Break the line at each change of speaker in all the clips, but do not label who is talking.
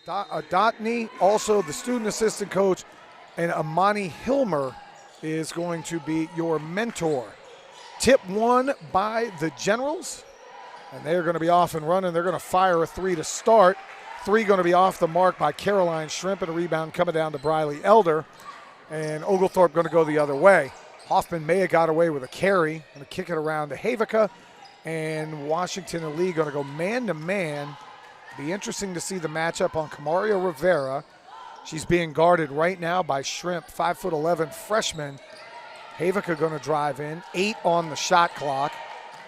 Dotney, also the student assistant coach, and Amani Hilmer is going to be your mentor. Tip one by the Generals, and they're going to be off and running. They're going to fire a three to start. Three going to be off the mark by Caroline Shrimp, and a rebound coming down to Briley Elder. And Oglethorpe going to go the other way. Hoffman may have got away with a carry. Going to kick it around to Havica. And Washington and Lee going to go man-to-man. Be interesting to see the matchup on Camaria Rivera. She's being guarded right now by Shrimp, 5'11" freshman. Havica going to drive in. 8 on the shot clock.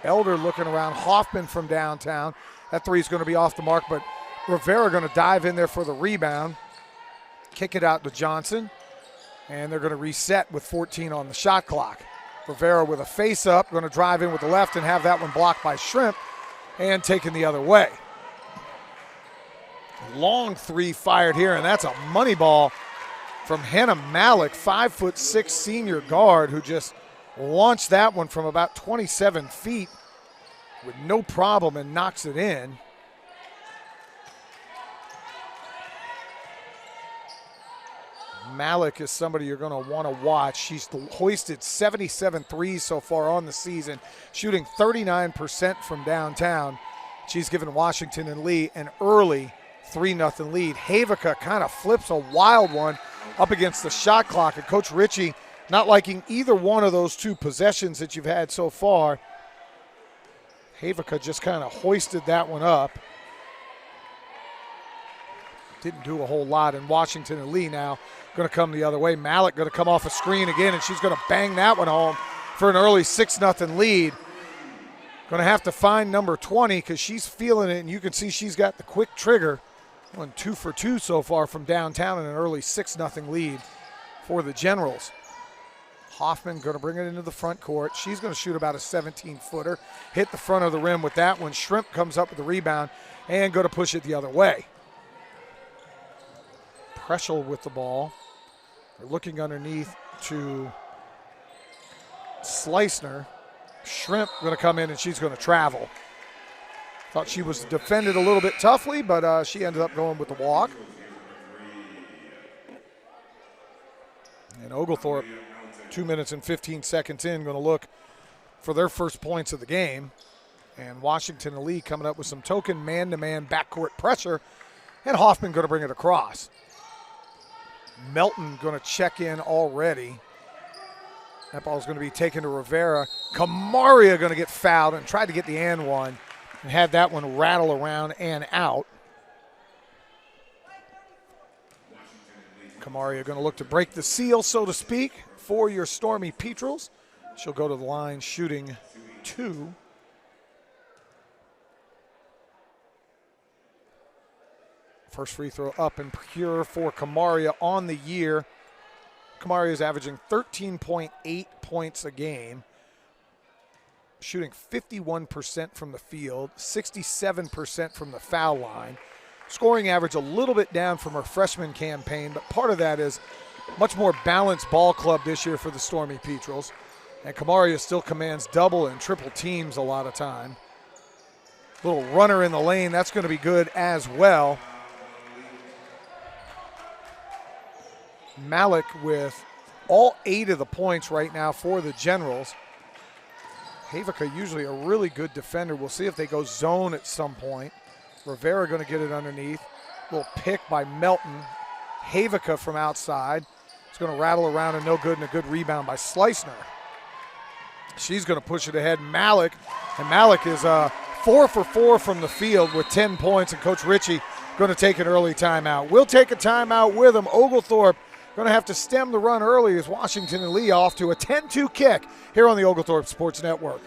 Elder looking around. Hoffman from downtown. That three is going to be off the mark, but Rivera going to dive in there for the rebound. Kick it out to Johnson. And they're going to reset with 14 on the shot clock. Rivera with a face-up, going to drive in with the left and have that one blocked by Shrimp and taken the other way. Long three fired here, and that's a money ball from Hannah Malik, 5'6" senior guard, who just launched that one from about 27 feet with no problem and knocks it in. Malik is somebody you're going to want to watch. She's hoisted 77 threes so far on the season, shooting 39% from downtown. She's given Washington and Lee an early 3-0 lead. Havica kind of flips a wild one up against the shot clock, and Coach Ritchie not liking either one of those two possessions that you've had so far. Havica just kind of hoisted that one up. Didn't do a whole lot, and Washington and Lee now going to come the other way. Malik going to come off a screen again, and she's going to bang that one home for an early 6-0 lead. Going to have to find number 20 because she's feeling it, and you can see she's got the quick trigger. Won 2 for 2 so far from downtown, and an early 6-0 lead for the Generals. Hoffman going to bring it into the front court. She's going to shoot about a 17-footer, hit the front of the rim with that one. Shrimp comes up with the rebound and going to push it the other way. Preschel with the ball. They're looking underneath to Slicener. Shrimp going to come in, and she's going to travel. Thought she was defended a little bit toughly, but she ended up going with the walk. And Oglethorpe, 2 minutes and 15 seconds in, going to look for their first points of the game. And Washington and Lee coming up with some token man-to-man backcourt pressure, and Hoffman going to bring it across. Melton going to check in already. That ball is going to be taken to Rivera. Camaria going to get fouled and tried to get the and one and had that one rattle around and out. Camaria going to look to break the seal, so to speak, for your Stormy Petrels. She'll go to the line shooting 2. First free throw up and pure for Camaria on the year. Camaria is averaging 13.8 points a game, shooting 51% from the field, 67% from the foul line. Scoring average a little bit down from her freshman campaign, but part of that is much more balanced ball club this year for the Stormy Petrels. And Camaria still commands double and triple teams a lot of time. Little runner in the lane, that's going to be good as well. Malik with all 8 of the points right now for the Generals. Havica usually a really good defender. We'll see if they go zone at some point. Rivera going to get it underneath. Little pick by Melton. Havica from outside. It's going to rattle around and no good, and a good rebound by Slicener. She's going to push it ahead. Malik, and Malik is 4 for 4 from the field with 10 points, and Coach Ritchie going to take an early timeout. We'll take a timeout with him. Oglethorpe going to have to stem the run early as Washington and Lee off to a 10-2 kick here on the Oglethorpe Sports Network.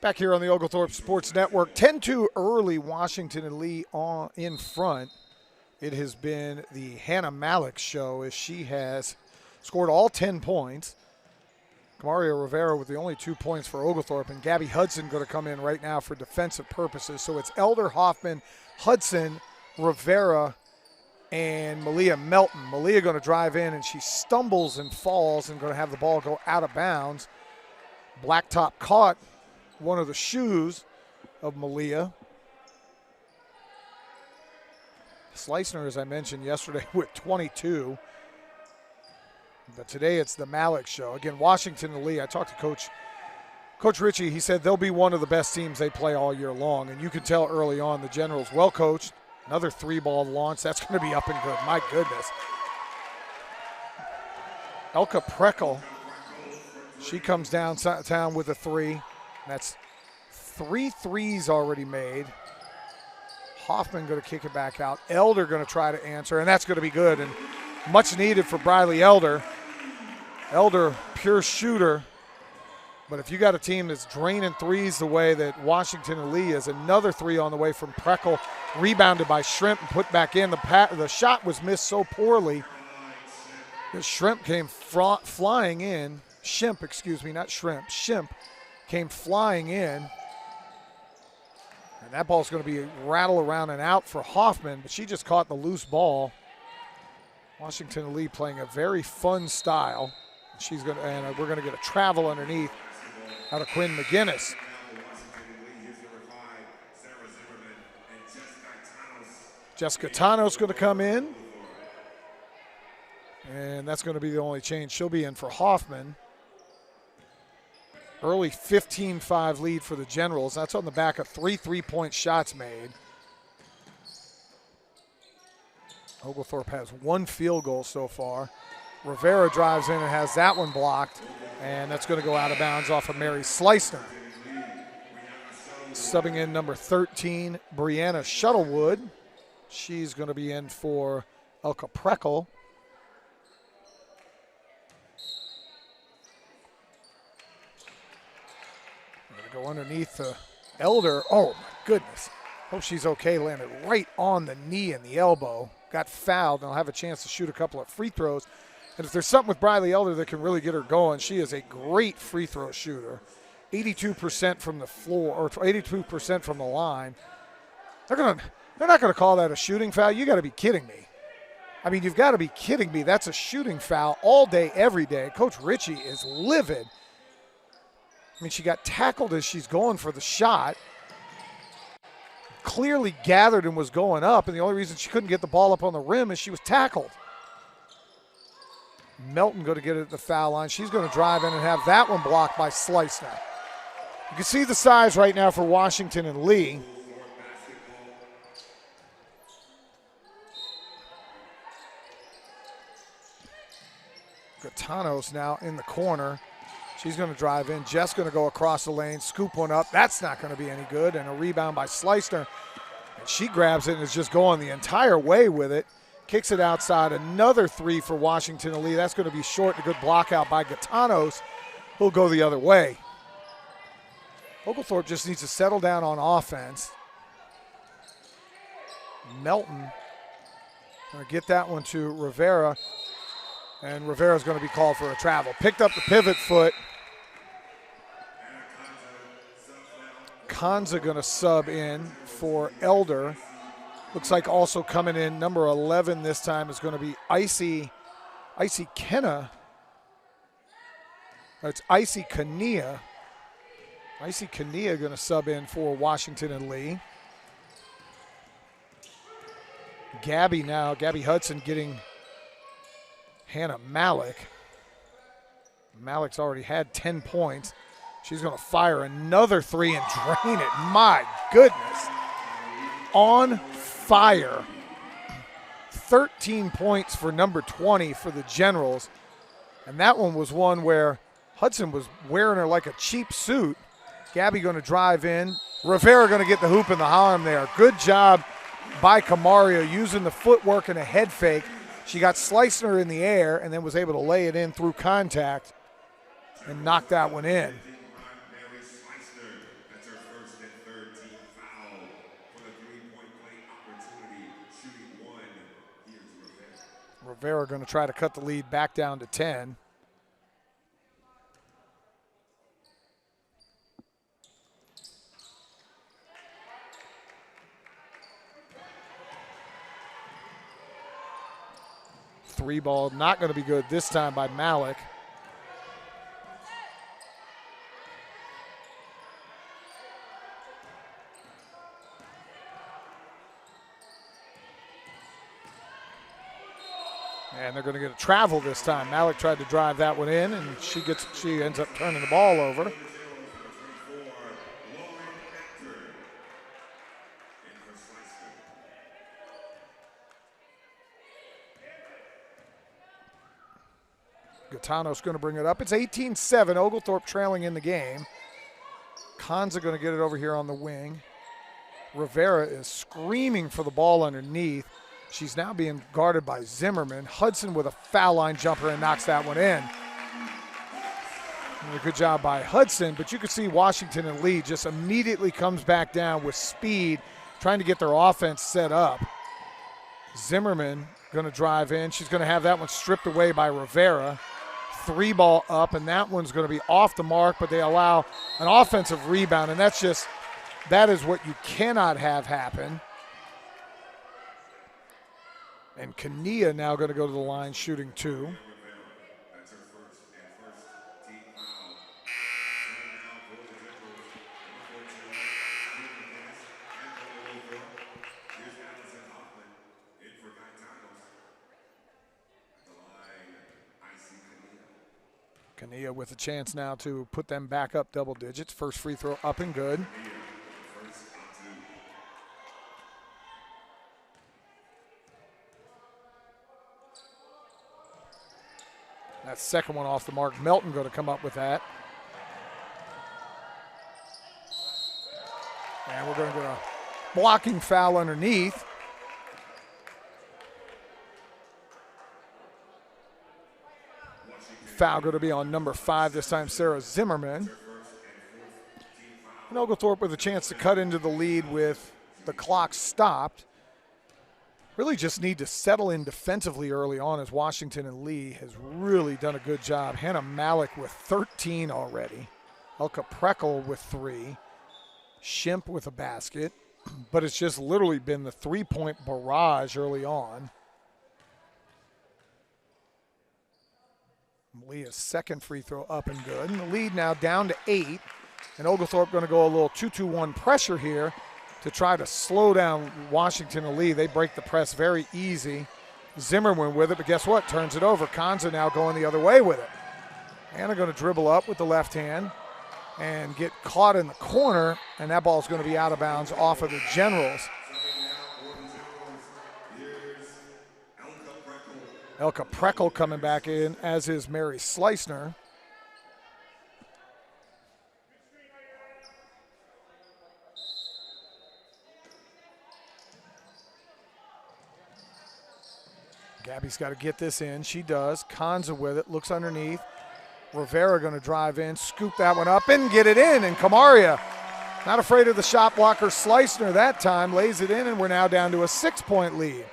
Back here on the Oglethorpe Sports Network, 10-2 early, Washington and Lee in front. It has been the Hannah Malik show as she has scored all 10 points. Mario Rivera with the only 2 points for Oglethorpe, and Gabby Hudson going to come in right now for defensive purposes. So it's Elder, Hoffman, Hudson, Rivera, and Malia Melton. Malia going to drive in, and she stumbles and falls and going to have the ball go out of bounds. Blacktop caught one of the shoes of Malia. Slicner, as I mentioned yesterday, with 22. But today it's the Malik show. Again, Washington and Lee, I talked to Coach Ritchie. He said they'll be one of the best teams they play all year long. And you can tell early on the Generals well coached. Another 3-ball launch. That's going to be up and good. My goodness. Elka Prekel, she comes downtown with a 3. That's 3 threes already made. Hoffman going to kick it back out. Elder going to try to answer, and that's going to be good. And much needed for Briley Elder. Elder, pure shooter. But if you got a team that's draining threes the way that Washington and Lee is, another 3 on the way from Prekel, rebounded by Shrimp and put back in. The shot was missed so poorly that Shrimp came flying in. Shimp, excuse me, not Shrimp. Shimp came flying in. And that ball's going to be rattle around and out for Hoffman, but she just caught the loose ball. Washington and Lee playing a very fun style. She's going to, and we're going to get a travel underneath out of Quinn McGinnis. Jessica Tanos going to come in. And that's going to be the only change. She'll be in for Hoffman. Early 15-5 lead for the Generals. That's on the back of 3 3-point shots made. Oglethorpe has 1 field goal so far. Rivera drives in and has that one blocked, and that's going to go out of bounds off of Mary Slicner. Subbing in number 13, Brianna Shuttlewood. She's going to be in for Elka Prekel. Go underneath the Elder. Oh, my goodness. Hope she's okay. Landed right on the knee and the elbow. Got fouled, and I'll have a chance to shoot a couple of free throws. And if there's something with Briley Elder that can really get her going, she is a great free throw shooter. 82% from the floor, or 82% from the line. They're not going to call that a shooting foul. You got to be kidding me. I mean, you've got to be kidding me. That's a shooting foul all day, every day. Coach Ritchie is livid. I mean, she got tackled as she's going for the shot. Clearly gathered and was going up, and the only reason she couldn't get the ball up on the rim is she was tackled. Melton going to get it at the foul line. She's going to drive in and have that one blocked by Slicner. You can see the size right now for Washington and Lee. Gatanos now in the corner. She's going to drive in. Jess going to go across the lane, scoop one up. That's not going to be any good. And a rebound by Slicner. And she grabs it and is just going the entire way with it. Kicks it outside. Another 3 for Washington and Lee. That's going to be short. A good block out by Gatanos, who'll go the other way. Oglethorpe just needs to settle down on offense. Melton going to get that one to Rivera. And Rivera's going to be called for a travel. Picked up the pivot foot. Kanza going to sub in for Elder. Looks like also coming in, number 11 this time is going to be Icy Kenna. It's Icy Kania. Icy Kania going to sub in for Washington and Lee. Gabby Hudson getting Hannah Malik. Malik's already had 10 points. She's going to fire another 3 and drain it. My goodness. On fire. 13 points for number 20 for the Generals. And that one was one where Hudson was wearing her like a cheap suit. Gabby going to drive in. Rivera going to get the hoop and the arm there. Good job by Camario using the footwork and a head fake. She got Slicner in the air and then was able to lay it in through contact and knock that one in. Rivera going to try to cut the lead back down to 10. Three ball, not going to be good this time by Malik. And they're going to get a travel this time. Malik tried to drive that one in, and she ends up turning the ball over. Gaetano's going to bring it up. It's 18-7, Oglethorpe trailing in the game. Kanza going to get it over here on the wing. Rivera is screaming for the ball underneath. She's now being guarded by Zimmerman. Hudson with a foul line jumper and knocks that one in. And a good job by Hudson, but you can see Washington and Lee just immediately comes back down with speed, trying to get their offense set up. Zimmerman going to drive in. She's going to have that one stripped away by Rivera. Three ball up, and that one's going to be off the mark, but they allow an offensive rebound, and that is what you cannot have happen. And Kania now going to go to the line shooting two. Kania with a chance now to put them back up double digits. First free throw up and good. That second one off the mark. Melton going to come up with that. And we're going to get a blocking foul underneath. Foul going to be on number 5 this time, Sarah Zimmerman. And Oglethorpe with a chance to cut into the lead with the clock stopped. Really just need to settle in defensively early on, as Washington and Lee has really done a good job. Hannah Malik with 13 already. Elka Prekel with 3. Shimp with a basket. But it's just literally been the three-point barrage early on. Leah's second free throw up and good. And the lead now down to 8. And Oglethorpe going to go a little 2-2-1 pressure here to try to slow down Washington and Lee. They break the press very easy. Zimmerman with it, but guess what? Turns it over. Kanza now going the other way with it. Anna going to dribble up with the left hand and get caught in the corner, and that ball is going to be out of bounds off of the Generals. Elka Prekel coming back in, as is Mary Sleisner. Gabby's got to get this in. She does. Kanza with it. Looks underneath. Rivera going to drive in, scoop that one up, and get it in. And Kamaria, not afraid of the shot blocker Sleisner that time, lays it in, and we're now down to a 6-point lead.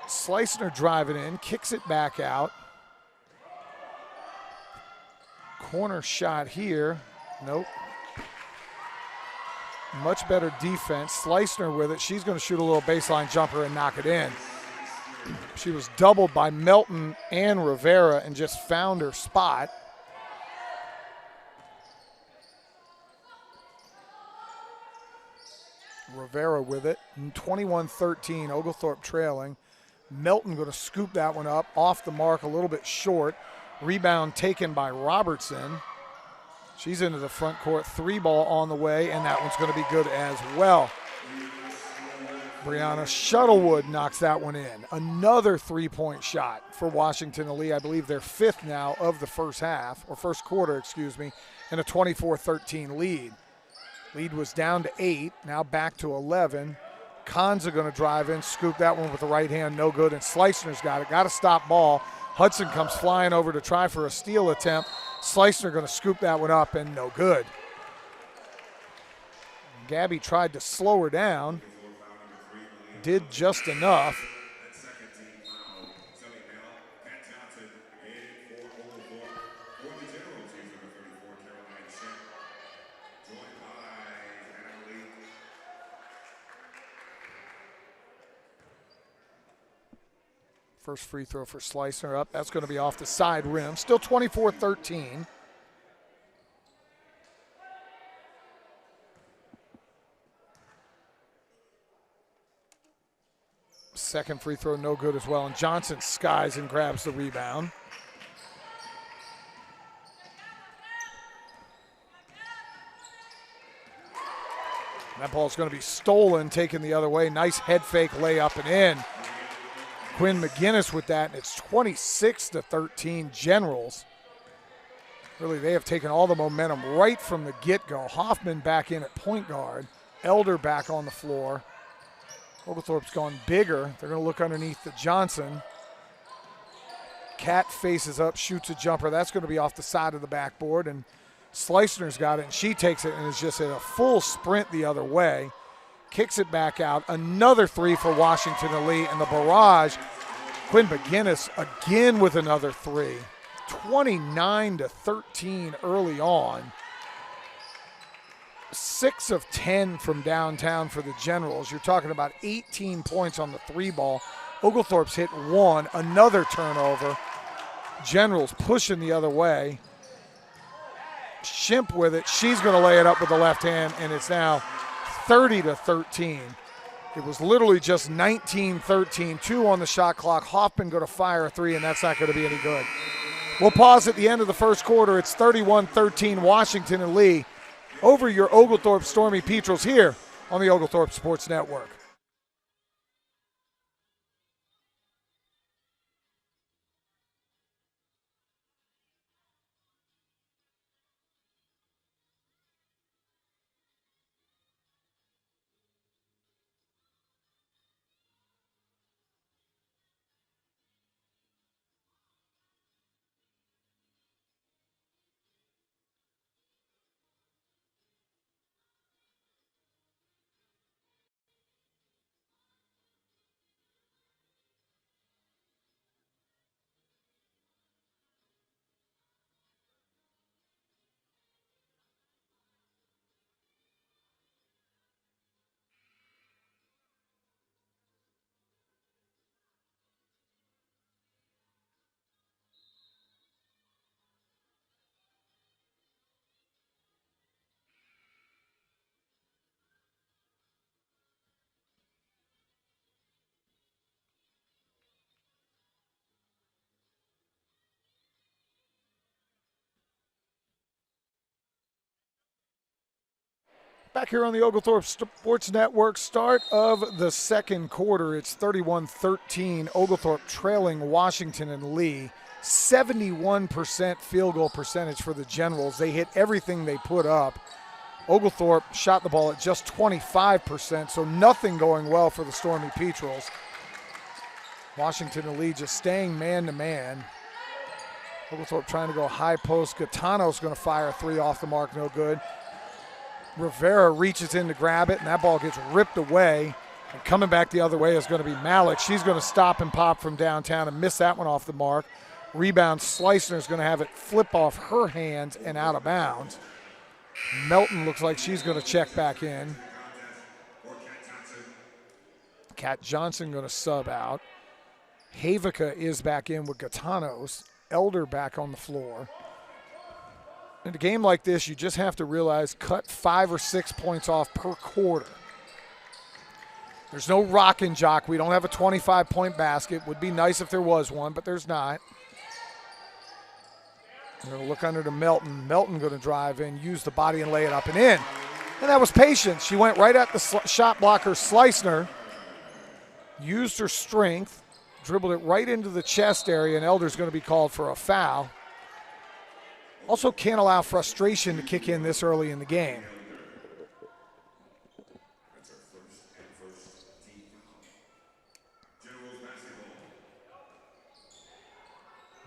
Sleisner driving in, kicks it back out. Corner shot here. Nope. Much better defense. Sleisner with it. She's going to shoot a little baseline jumper and knock it in. She was doubled by Melton and Rivera and just found her spot. Rivera with it. 21-13, Oglethorpe trailing. Melton going to scoop that one up off the mark, a little bit short. Rebound taken by Robertson. She's into the front court. 3-ball on the way, and that one's going to be good as well. Brianna Shuttlewood knocks that one in. Another 3-point shot for Washington and Lee. I believe they're 5th now of the first half, or first quarter, excuse me, and a 24-13 lead. Lead was down to 8, now back to 11. Kanza going to drive in, scoop that one with the right hand, no good, and Sleisner's got it. Got to stop ball. Hudson comes flying over to try for a steal attempt. Sleisner going to scoop that one up, and no good. Gabby tried to slow her down. Did just enough. First free throw for Slicer up. That's going to be off the side rim. Still 24-13. Second free throw, no good as well. And Johnson skies and grabs the rebound. That ball's going to be stolen, taken the other way. Nice head fake layup and in. Quinn McGinnis with that, and it's 26-13 Generals. Really, they have taken all the momentum right from the get-go. Hoffman back in at point guard. Elder back on the floor. Oglethorpe's gone bigger. They're going to look underneath the Johnson. Cat faces up, shoots a jumper. That's going to be off the side of the backboard, and Slicer's got it, and she takes it and is just at a full sprint the other way. Kicks it back out. Another three for Washington and Lee, and the barrage. Quinn McGinnis again with another three. 29-13 early on. 6 of 10 from downtown for the Generals. You're talking about 18 points on the three ball. Oglethorpe's hit one, another turnover. Generals pushing the other way. Shimp with it. She's going to lay it up with the left hand, and it's now 30-13. It was literally just 19-13. 2 on the shot clock. Hoffman going to fire a three, and that's not going to be any good. We'll pause at the end of the first quarter. It's 31-13 Washington and Lee over your Oglethorpe Stormy Petrels here on the Oglethorpe Sports Network. Back here on the Oglethorpe Sports Network, start of the second quarter. It's 31-13, Oglethorpe trailing Washington and Lee. 71% field goal percentage for the Generals. They hit everything they put up. Oglethorpe shot the ball at just 25%, so nothing going well for the Stormy Petrels. Washington and Lee just staying man-to-man. Oglethorpe trying to go high post. Gaetano's going to fire a three off the mark, no good. Rivera reaches in to grab it, and that ball gets ripped away. And coming back the other way is going to be Malik. She's going to stop and pop from downtown and miss that one off the mark. Rebound, Slicer is going to have it flip off her hands and out of bounds. Melton looks like she's going to check back in. Kat Johnson going to sub out. Havica is back in with Gaetanos. Elder back on the floor. In a game like this, you just have to realize cut 5 or 6 points off per quarter. There's no rock and jock. We don't have a 25-point basket. Would be nice if there was one, but there's not. We're going to look under to Melton. Melton going to drive in, use the body and lay it up and in. And that was patience. She went right at the shot blocker, Slicer. Used her strength, dribbled it right into the chest area, and Elder's going to be called for a foul. Also can't allow frustration to kick in this early in the game.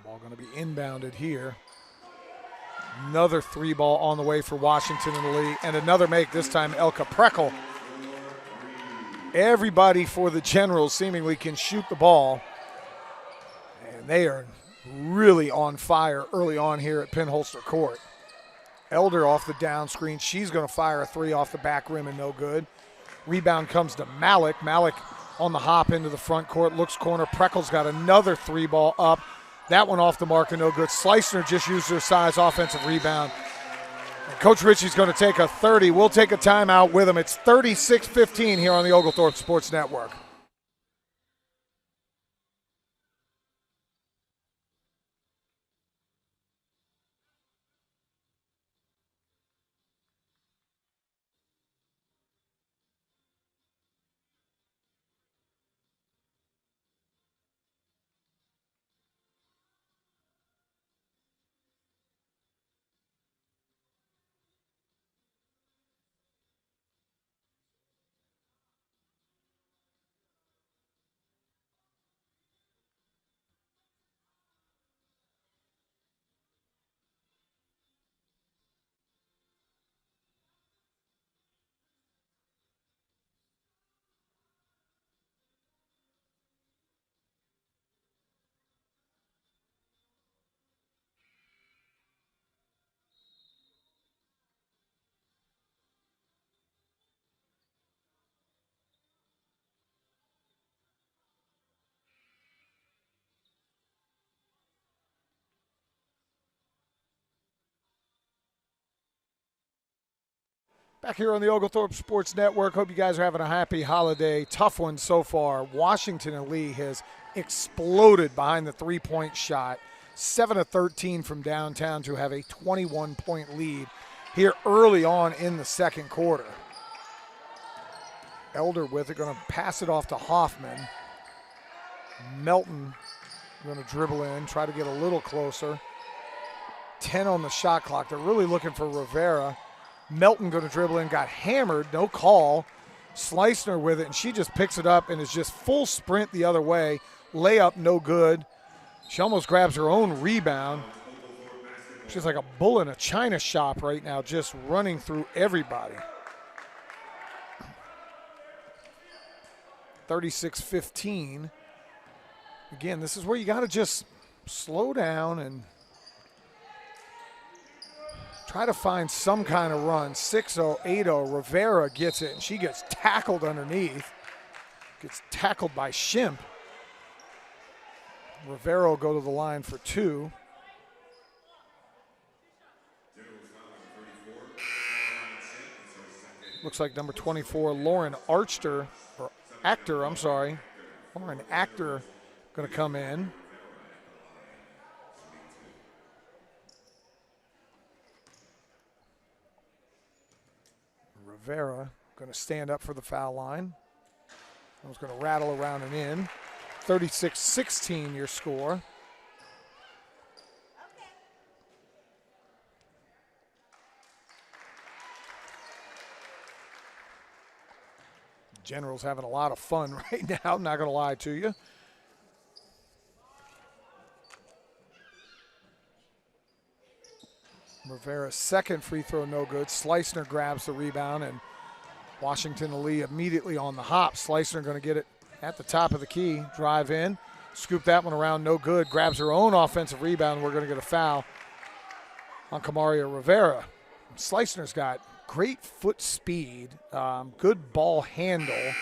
Ball going to be inbounded here. Another three ball on the way for Washington and Lee, and another make, this time Elka Prekel. Everybody for the Generals seemingly can shoot the ball, and they are really on fire early on here at Penholster Court. Elder off the down screen. She's going to fire a three off the back rim and no good. Rebound comes to Malik. Malik on the hop into the front court. Looks corner. Preckle's got another 3-ball up. That one off the mark and no good. Slicener just used her size, offensive rebound. And Coach Ritchie's going to take a 30. We'll take a timeout with him. It's 36-15 here on the Oglethorpe Sports Network. Back here on the Oglethorpe Sports Network. Hope you guys are having a happy holiday. Tough one so far. Washington and Lee has exploded behind the three-point shot. 7 of 13 from downtown to have a 21-point lead here early on in the second quarter. Elder with it, going to pass it off to Hoffman. Melton going to dribble in, try to get a little closer. 10 on the shot clock. They're really looking for Rivera. Melton going to dribble in, got hammered, no call. Slicener with it, and she just picks it up and is just full sprint the other way. Layup, no good. She almost grabs her own rebound. She's like a bull in a china shop right now, just running through everybody. 36-15. Again, this is where you got to just slow down and try to find some kind of run. 6-0, 8-0. Rivera gets it, and she gets tackled underneath. Gets tackled by Shimp. Rivera will go to the line for 2. Looks like number 24, Lauren Actor, Lauren Actor going to come in. Rivera going to stand up for the foul line. I was going to rattle around and in. 36-16 your score. General's having a lot of fun right now, I'm not going to lie to you. Rivera's second free throw, no good. Slicener grabs the rebound, and Washington and Lee immediately on the hop. Slicener going to get it at the top of the key, drive in, scoop that one around, no good. Grabs her own offensive rebound. We're going to get a foul on Kamaria Rivera. Slicener's got great foot speed, good ball handle.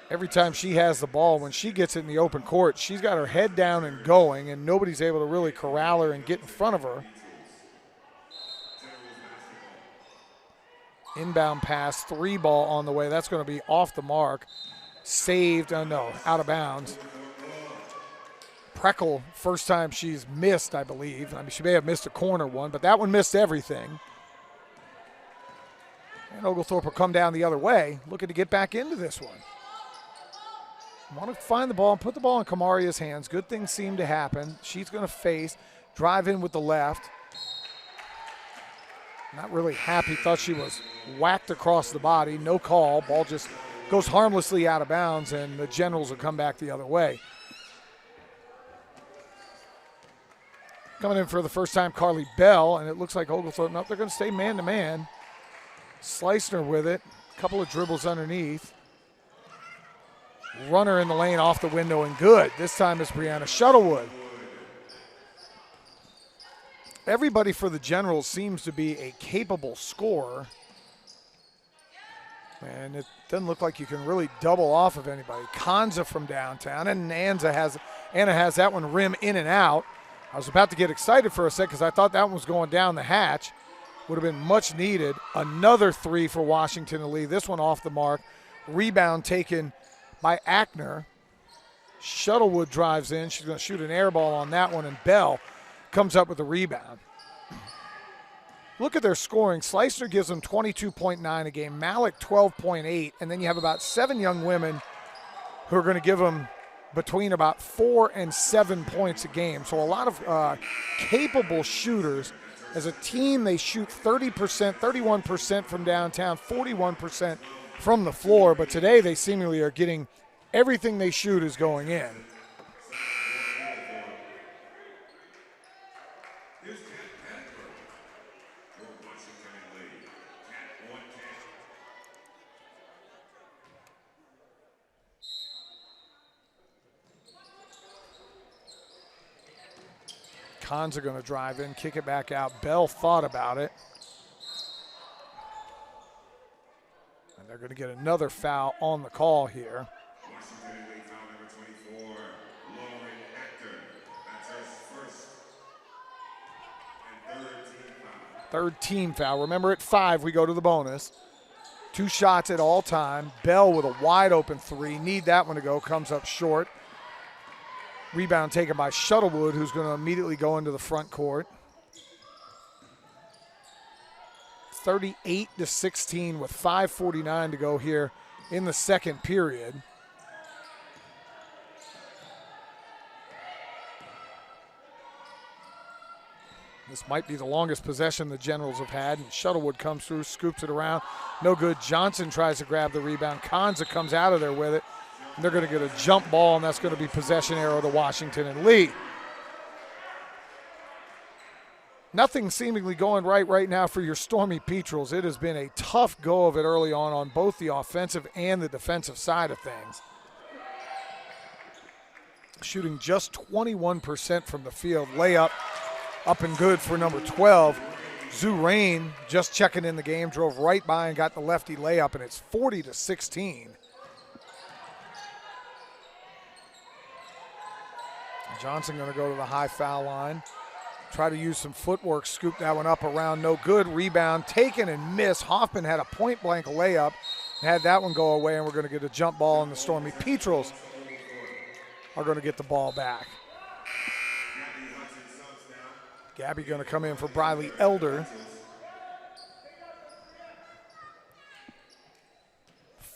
Every time she has the ball, when she gets it in the open court, she's got her head down and going, and nobody's able to really corral her and get in front of her. Inbound pass, 3-ball on the way. That's going to be off the mark. Saved, no, out of bounds. Preckle, first time she's missed, I believe. I mean, she may have missed a corner one, but that one missed everything. And Oglethorpe will come down the other way, looking to get back into this one. Want to find the ball and put the ball in Kamaria's hands. Good things seem to happen. She's going to face, drive in with the left. Not really happy, thought she was whacked across the body. No call, ball just goes harmlessly out of bounds, and the Generals will come back the other way. Coming in for the first time, Carly Bell, and it looks like Oglethorpe, no, they're going to stay man-to-man. Slicener with it, a couple of dribbles underneath. Runner in the lane off the window and good. This time it's Brianna Shuttlewood. Everybody for the Generals seems to be a capable scorer. And it doesn't look like you can really double off of anybody. Kanza from downtown, and Anna has that one rim in and out. I was about to get excited for a sec because I thought that one was going down the hatch. Would have been much needed. Another three for Washington to lead. This one off the mark. Rebound taken by Ackner. Shuttlewood drives in. She's going to shoot an air ball on that one, and Bell comes up with the rebound. Look at their scoring. Slicer gives them 22.9 a game. Malik 12.8. And then you have about 7 young women who are going to give them between about 4 and 7 points a game. So a lot of capable shooters. As a team, they shoot 30%, 31% from downtown, 41% from the floor. But today they seemingly are getting everything they shoot is going in. Cons are going to drive in, kick it back out. Bell thought about it. And they're going to get another foul on the call here. Third team foul. Remember, at 5, we go to the bonus. 2 shots at all time. Bell with a wide open 3. Need that one to go. Comes up short. Rebound taken by Shuttlewood, who's going to immediately go into the front court. 38-16 with 5:49 to go here in the second period. This might be the longest possession the Generals have had. And Shuttlewood comes through, scoops it around. No good. Johnson tries to grab the rebound. Kanza comes out of there with it. And they're going to get a jump ball, and that's going to be possession arrow to Washington and Lee. Nothing seemingly going right now for your Stormy Petrels. It has been a tough go of it early on both the offensive and the defensive side of things. Shooting just 21% from the field. Layup up and good for number 12. Zurain just checking in the game, drove right by and got the lefty layup, and it's 40-16. Johnson going to go to the high foul line. Try to use some footwork, scoop that one up around, no good. Rebound taken and missed. Hoffman had a point-blank layup and had that one go away, and we're going to get a jump ball, and the Stormy Petrels are going to get the ball back. Gabby going to come in for Briley Elder.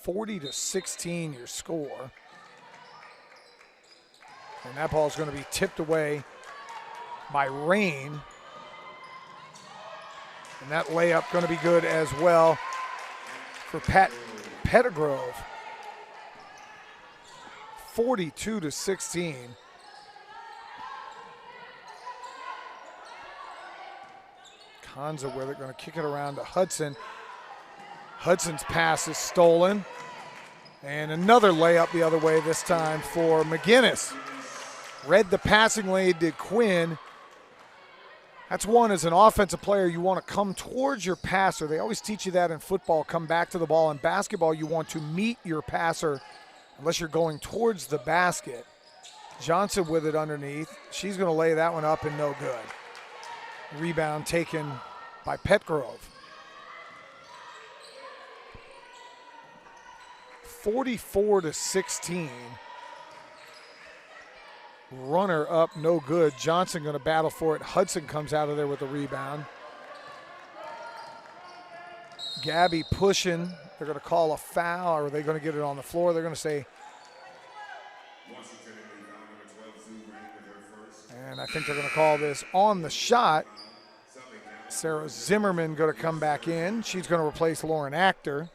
40-16 your score. And that ball is going to be tipped away by Rain. And that layup going to be good as well for Pat Pettigrove. 42-16. Kanza with it, going to kick it around to Hudson. Hudson's pass is stolen. And another layup the other way this time for McGinnis. Read the passing lane, did Quinn. That's one, as an offensive player, you want to come towards your passer. They always teach you that in football, come back to the ball. In basketball, you want to meet your passer unless you're going towards the basket. Johnson with it underneath. She's going to lay that one up and no good. Rebound taken by Petgrove. 44-16. Runner up, no good. Johnson going to battle for it. Hudson comes out of there with the rebound. Gabby pushing. They're going to call a foul, or are they going to get it on the floor? They're going to say, and I think they're going to call this on the shot. Sarah Zimmerman going to come back in. She's going to replace Lauren Actor.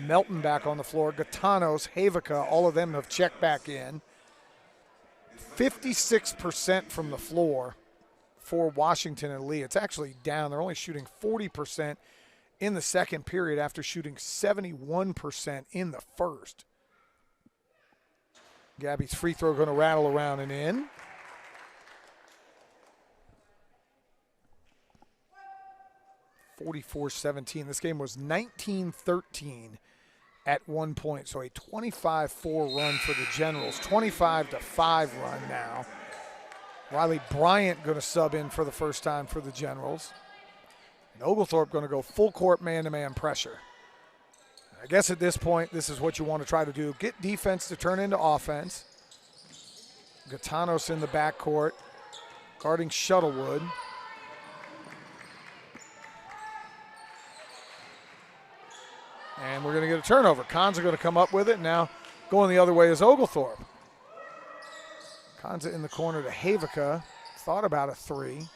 Melton back on the floor. Gatanos, Havica, all of them have checked back in. 56% from the floor for Washington and Lee. It's actually down. They're only shooting 40% in the second period after shooting 71% in the first. Gabby's free throw going to rattle around and in. 44-17. This game was 19-13 at one point. So a 25-4 run for the Generals. 25-5 run now. Riley Bryant going to sub in for the first time for the Generals. And Oglethorpe going to go full court man-to-man pressure. I guess at this point, this is what you want to try to do. Get defense to turn into offense. Gatanos in the backcourt, guarding Shuttlewood. And we're going to get a turnover. Konza going to come up with it. Now going the other way is Oglethorpe. Konza in the corner to Havica. Thought about a three.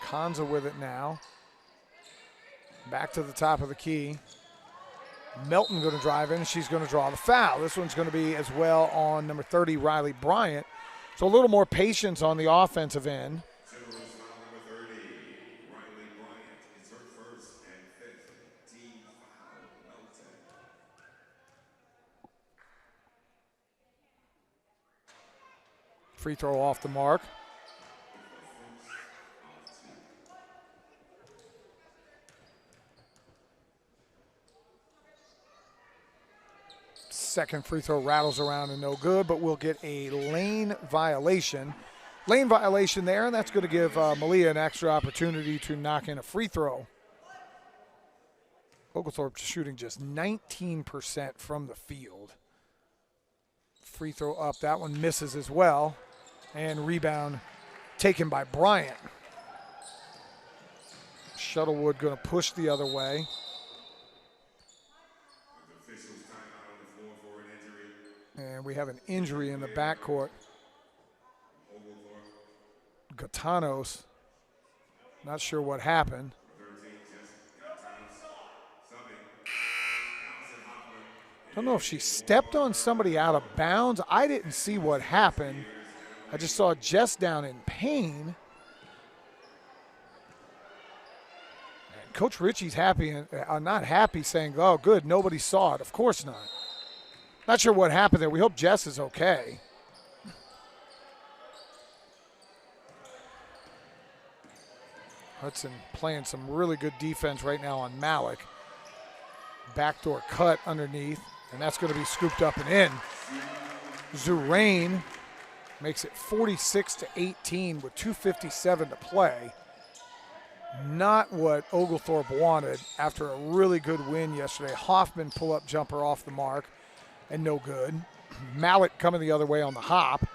Konza with it now. Back to the top of the key. Melton going to drive in, and she's going to draw the foul. This one's going to be as well on number 30, Riley Bryant. So a little more patience on the offensive end. Free throw off the mark. Second free throw rattles around and no good, but we'll get a lane violation. Lane violation there, and that's going to give Malia an extra opportunity to knock in a free throw. Oglethorpe shooting just 19% from the field. Free throw up, that one misses as well. And rebound taken by Bryant. Shuttlewood going to push the other way. And we have an injury in the backcourt. Gatanos, not sure what happened. Don't know if she stepped on somebody out of bounds. I didn't see what happened. I just saw Jess down in pain. And Coach Ritchie's happy, not happy, saying, oh, good, nobody saw it. Of course not. Not sure what happened there. We hope Jess is okay. Hudson playing some really good defense right now on Malik. Backdoor cut underneath, and that's going to be scooped up and in. Zurain makes it 46-18 with 2:57 to play. Not what Oglethorpe wanted after a really good win yesterday. Hoffman pull-up jumper off the mark and no good. Malik coming the other way on the hop.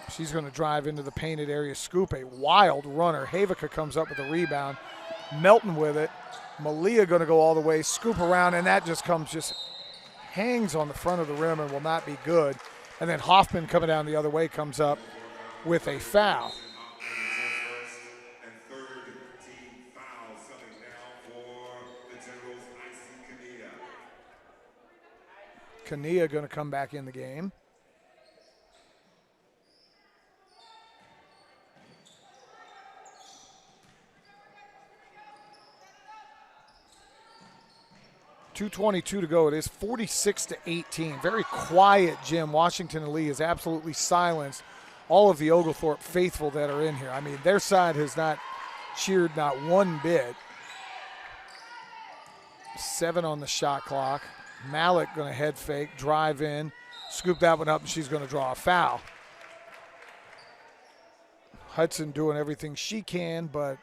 She's going to drive into the painted area, scoop a wild runner. Havica comes up with a rebound. Melton with it. Malia going to go all the way, scoop around, and that just hangs on the front of the rim and will not be good. And then Hoffman coming down the other way comes up with a foul. Kania going to come back in the game. .222 to go. It is 46-18. Very quiet gym. Washington and Lee has absolutely silenced all of the Oglethorpe faithful that are in here. I mean, their side has not cheered not one bit. 7 on the shot clock. Malik going to head fake, drive in, scoop that one up, and she's going to draw a foul. Hudson doing everything she can, but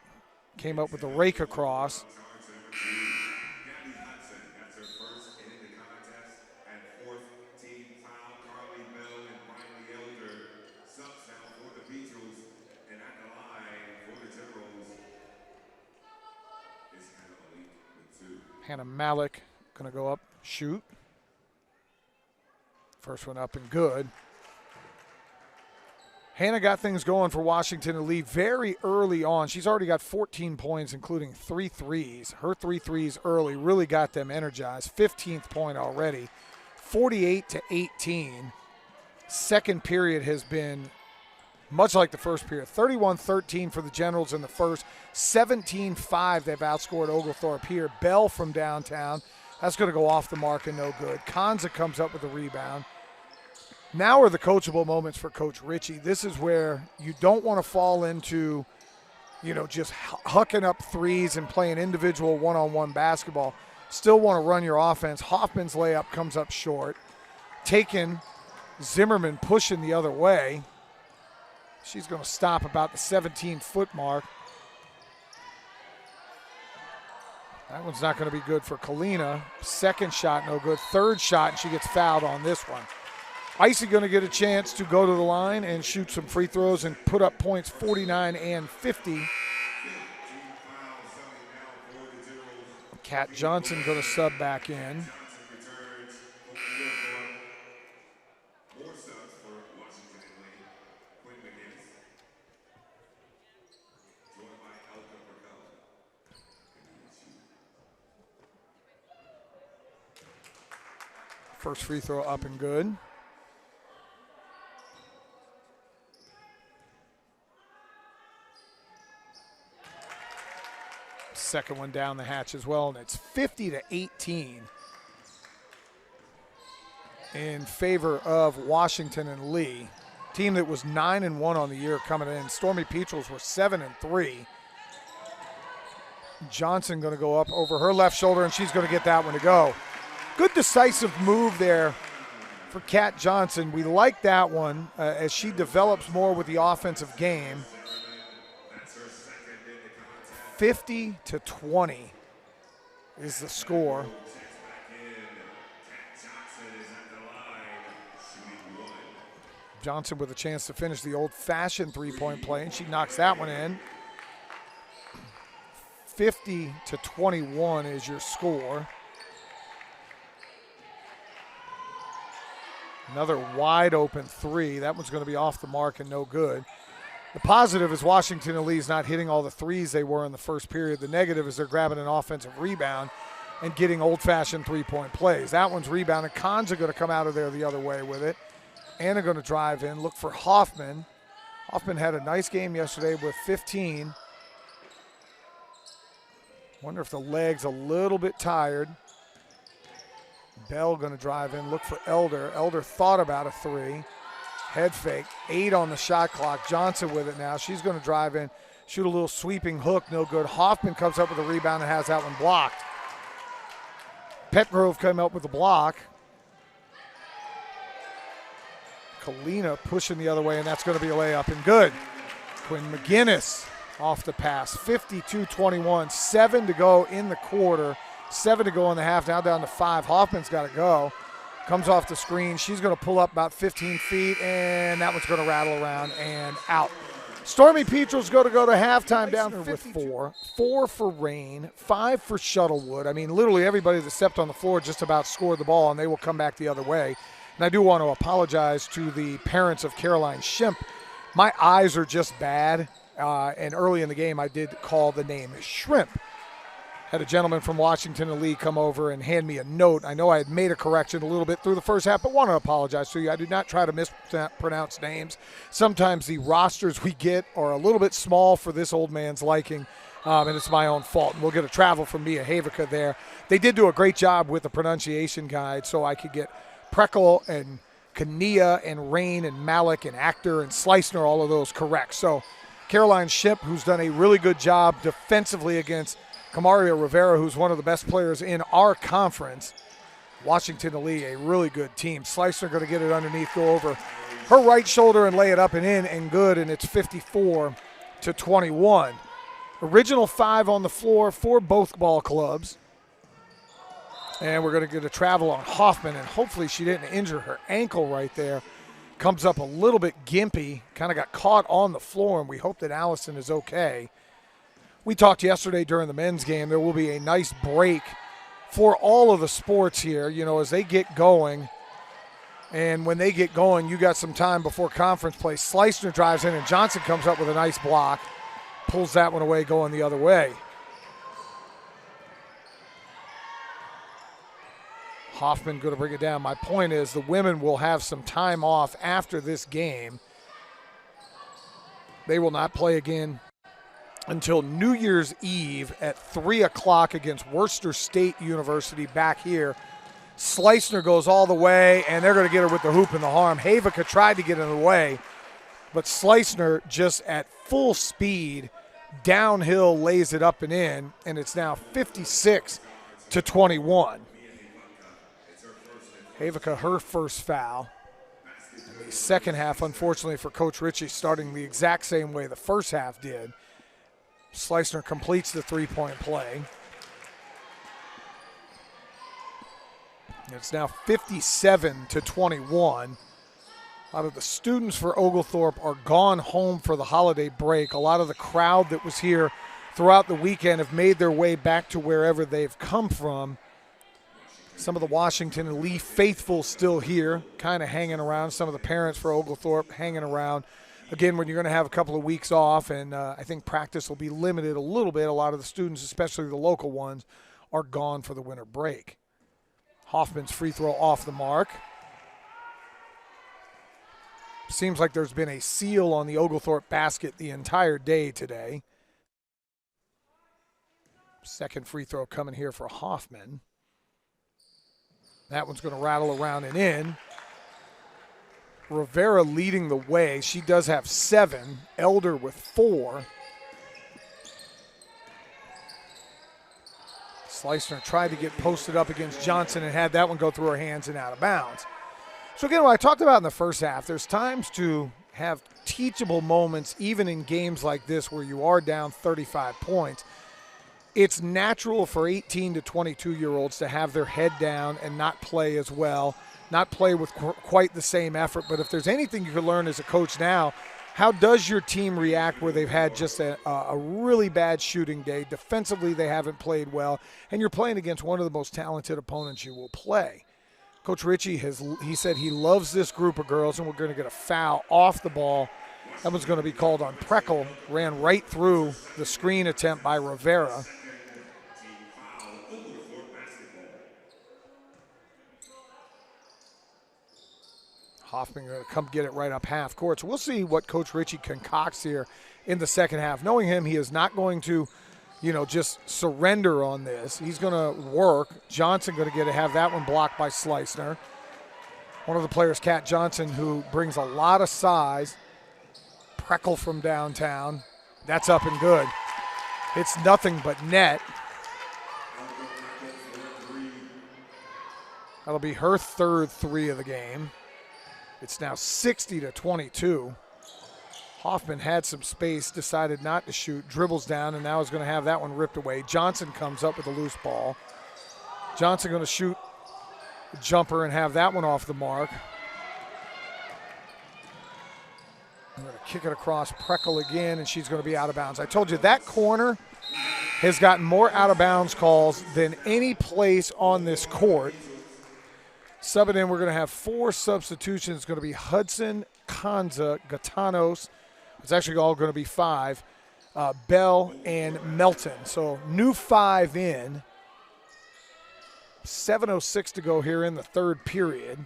came up with a rake across. Hannah Malik going to go up, shoot. First one up and good. Hannah got things going for Washington and Lee very early on. She's already got 14 points, including 3 threes. Her 3 threes early really got them energized. 15th point already. 48-18. Second period has been much like the first period. 31-13 for the Generals in the first. 17-5 they've outscored Oglethorpe here. Bell from downtown. That's going to go off the mark and no good. Konza comes up with a rebound. Now are the coachable moments for Coach Ritchie. This is where you don't want to fall into, just hucking up threes and playing individual one-on-one basketball. Still want to run your offense. Hoffman's layup comes up short. Taken, Zimmerman pushing the other way. She's going to stop about the 17-foot mark. That one's not going to be good for Kalina. Second shot, no good. Third shot, and she gets fouled on this one. Icy going to get a chance to go to the line and shoot some free throws and put up points 49 and 50. Kat Johnson going to sub back in. First free throw up and good. Second one down the hatch as well, and it's 50-18 in favor of Washington and Lee. Team that was 9-1 on the year coming in. Stormy Petrels were 7-3. Johnson going to go up over her left shoulder, and she's going to get that one to go. Good decisive move there for Kat Johnson. We like that one as she develops more with the offensive game. 50-20 is the score. Johnson with a chance to finish the old-fashioned three-point play, and she knocks that one in. 50-21 is your score. Another wide-open three. That one's going to be off the mark and no good. The positive is Washington and Lee's not hitting all the threes they were in the first period. The negative is they're grabbing an offensive rebound and getting old-fashioned three-point plays. That one's rebounded. Konza going to come out of there the other way with it. Anna going to drive in, look for Hoffman. Hoffman had a nice game yesterday with 15. Wonder if the leg's a little bit tired. Bell going to drive in, look for Elder. Elder thought about a three. Head fake, 8 on the shot clock. Johnson with it now. She's going to drive in, shoot a little sweeping hook, no good. Hoffman comes up with a rebound and has that one blocked. Petgrove came up with the block. Kalina pushing the other way, and that's going to be a layup and good. Quinn McGinnis off the pass. 52-21, 7 to go in the quarter, 7 to go in the half, now down to 5. Hoffman's got to go. Comes off the screen. She's going to pull up about 15 feet, and that one's going to rattle around and out. Stormy Petrel's going to go to halftime down with 4. 4 for Rain, 5 for Shuttlewood. I mean, literally everybody that stepped on the floor just about scored the ball, and they will come back the other way. And I do want to apologize to the parents of Caroline Shimp. My eyes are just bad, and early in the game I did call the name Shrimp. Had a gentleman from Washington and Lee come over and hand me a note. I know I had made a correction a little bit through the first half, but want to apologize to you. I do not try to mispronounce names. Sometimes the rosters we get are a little bit small for this old man's liking, and it's my own fault. And we'll get a travel from Mia Havica there. They did do a great job with the pronunciation guide, so I could get Preckle and Kania and Rain and Malik and Actor and Slicner, all of those correct. So Caroline Shimp, who's done a really good job defensively against Camaria Rivera, who's one of the best players in our conference. Washington and Lee, a really good team. Slicer going to get it underneath, go over her right shoulder and lay it up and in and good, and it's 54-21. Original 5 on the floor for both ball clubs. And we're going to get a travel on Hoffman, and hopefully she didn't injure her ankle right there. Comes up a little bit gimpy, kind of got caught on the floor, and we hope that Allison is okay. We talked yesterday during the men's game. There will be a nice break for all of the sports here, as they get going. And when they get going, you got some time before conference play. Slicner drives in, and Johnson comes up with a nice block. Pulls that one away going the other way. Hoffman going to bring it down. My point is the women will have some time off after this game. They will not play again until New Year's Eve at 3 o'clock against Worcester State University back here Slicener goes all the way, and they're going to get her with the hoop and the harm. Havica tried to get in the way, but Slicener just at full speed downhill lays it up and in, and it's now 56-21. Havica, her first foul. And the second half, unfortunately for Coach Ritchie, starting the exact same way the first half did. Slicener completes the three-point play. It's now 57-21. A lot of the students for Oglethorpe are gone home for the holiday break. A lot of the crowd that was here throughout the weekend have made their way back to wherever they've come from. Some of the Washington and Lee faithful still here, kind of hanging around. Some of the parents for Oglethorpe hanging around. Again, when you're going to have a couple of weeks off, and I think practice will be limited a little bit, a lot of the students, especially the local ones, are gone for the winter break. Hoffman's free throw off the mark. Seems like there's been a seal on the Oglethorpe basket the entire day today. Second free throw coming here for Hoffman. That one's going to rattle around and in. Rivera leading the way. She does have 7. Elder with 4. Slicener tried to get posted up against Johnson and had that one go through her hands and out of bounds. So again, what I talked about in the first half, there's times to have teachable moments even in games like this where you are down 35 points. It's natural for 18 to 22-year-olds to have their head down and not play as well, not play with quite the same effort. But if there's anything you can learn as a coach now, how does your team react where they've had just a really bad shooting day? Defensively, they haven't played well, and you're playing against one of the most talented opponents you will play. Coach Ritchie he said he loves this group of girls, and we're going to get a foul off the ball. That one's going to be called on Preckle. Ran right through the screen attempt by Rivera. Hoffman going to come get it right up half court. So we'll see what Coach Ritchie concocts here in the second half. Knowing him, he is not going to, just surrender on this. He's going to work. Johnson going to have that one blocked by Slicener. One of the players, Kat Johnson, who brings a lot of size. Preckle from downtown. That's up and good. It's nothing but net. That'll be her third 3 of the game. It's now 60-22. Hoffman had some space, decided not to shoot, dribbles down, and now is going to have that one ripped away. Johnson comes up with a loose ball. Johnson going to shoot a jumper and have that one off the mark. I'm going to kick it across Preckle again, and she's going to be out of bounds. I told you that corner has gotten more out of bounds calls than any place on this court. Subbing in, we're going to have 4 substitutions. It's going to be Hudson, Kanza, Gatanos. It's actually all going to be 5. Bell and Melton. So new 5 in. 7:06 to go here in the third period.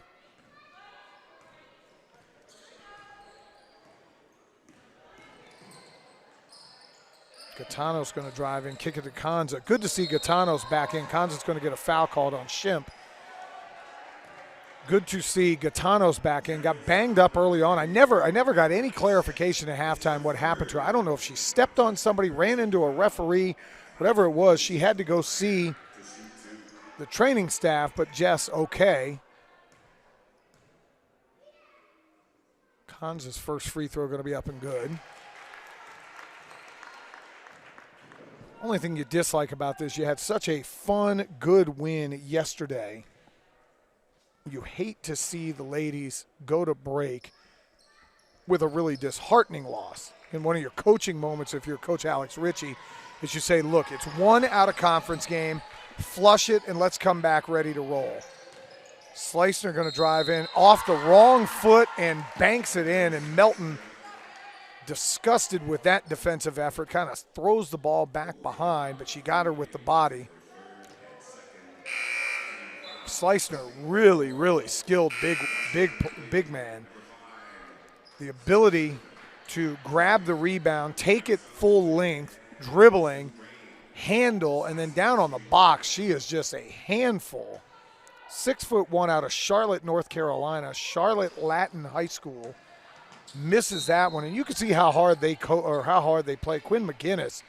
Gatanos going to drive in, kick it to Kanza. Good to see Gatanos back in. Kanza's going to get a foul called on Shimp. Good to see Gatanos back in. Got banged up early on. I never got any clarification at halftime what happened to her. I don't know if she stepped on somebody, ran into a referee, whatever it was. She had to go see the training staff, but Jess, okay. Kanza's first free throw going to be up and good. Only thing you dislike about this, you had such a fun, good win yesterday. You hate to see the ladies go to break with a really disheartening loss. And one of your coaching moments, if you're Coach Alex Ritchie, is you say, look, it's one out-of-conference game, flush it, and let's come back ready to roll. Slicener going to drive in off the wrong foot and banks it in, and Melton, disgusted with that defensive effort, kind of throws the ball back behind, but she got her with the body. Slicener, really, really skilled big man. The ability to grab the rebound, take it full length, dribbling, handle, and then down on the box, she is just a handful. 6'1" out of Charlotte, North Carolina, Charlotte Latin High School. Misses that one, and you can see how hard they play. Quinn McGinnis,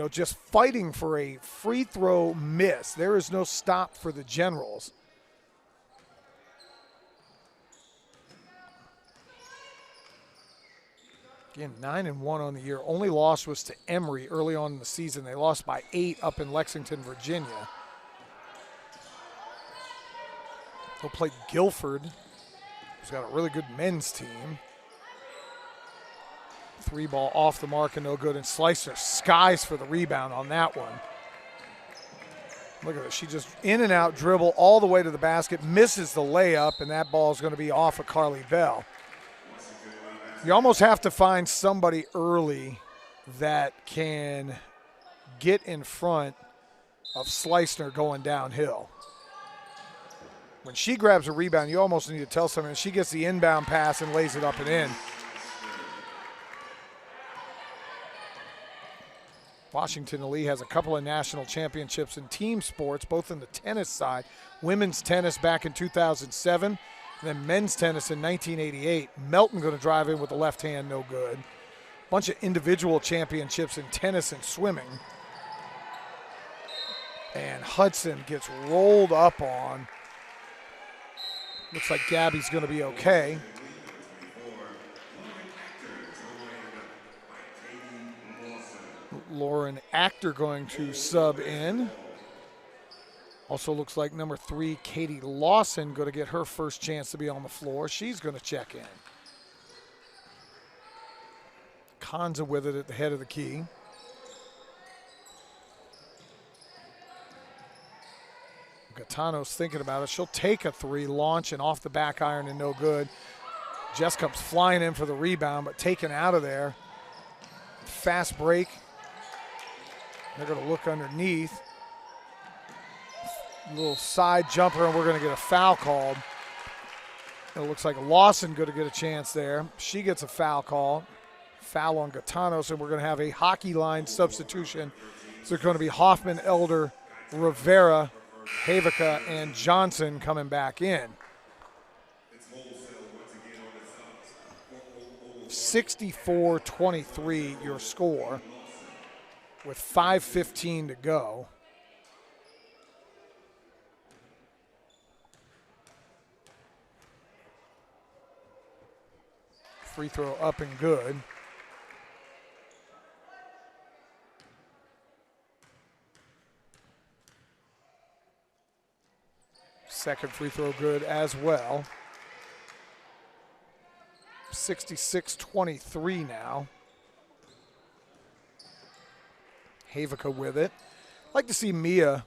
just fighting for a free throw miss. There is no stop for the Generals. Again, 9-1 on the year. Only loss was to Emory early on in the season. They lost by 8 up in Lexington, Virginia. They'll play Guilford, who's got a really good men's team. 3 ball off the mark and no good. And Slicer skies for the rebound on that one. Look at it. She just in and out dribble all the way to the basket, misses the layup, and that ball is going to be off of Carly Bell. You almost have to find somebody early that can get in front of Slicer going downhill. When she grabs a rebound, you almost need to tell someone. She gets the inbound pass and lays it up and in. Washington Lee has a couple of national championships in team sports, both in the tennis side. Women's tennis back in 2007, and then men's tennis in 1988. Melton going to drive in with the left hand, no good. Bunch of individual championships in tennis and swimming. And Hudson gets rolled up on. Looks like Gabby's going to be okay. Lauren Actor going to sub in. Also looks like number 3, Katie Lawson, going to get her first chance to be on the floor. She's going to check in. Kanza with it at the head of the key. Gaetano's thinking about it. She'll take a 3, launch and off the back iron and no good. Jess comes flying in for the rebound, but taken out of there. Fast break. They're going to look underneath. A little side jumper, and we're going to get a foul called. It looks like Lawson going to get a chance there. She gets a foul call. Foul on Gaetano, so we're going to have a hockey line substitution. So it's going to be Hoffman, Elder, Rivera, Havica, and Johnson coming back in. 64-23 your score with 5:15 to go. Free throw up and good. Second free throw good as well. 66-23 now. Havica with it. I'd like to see Mia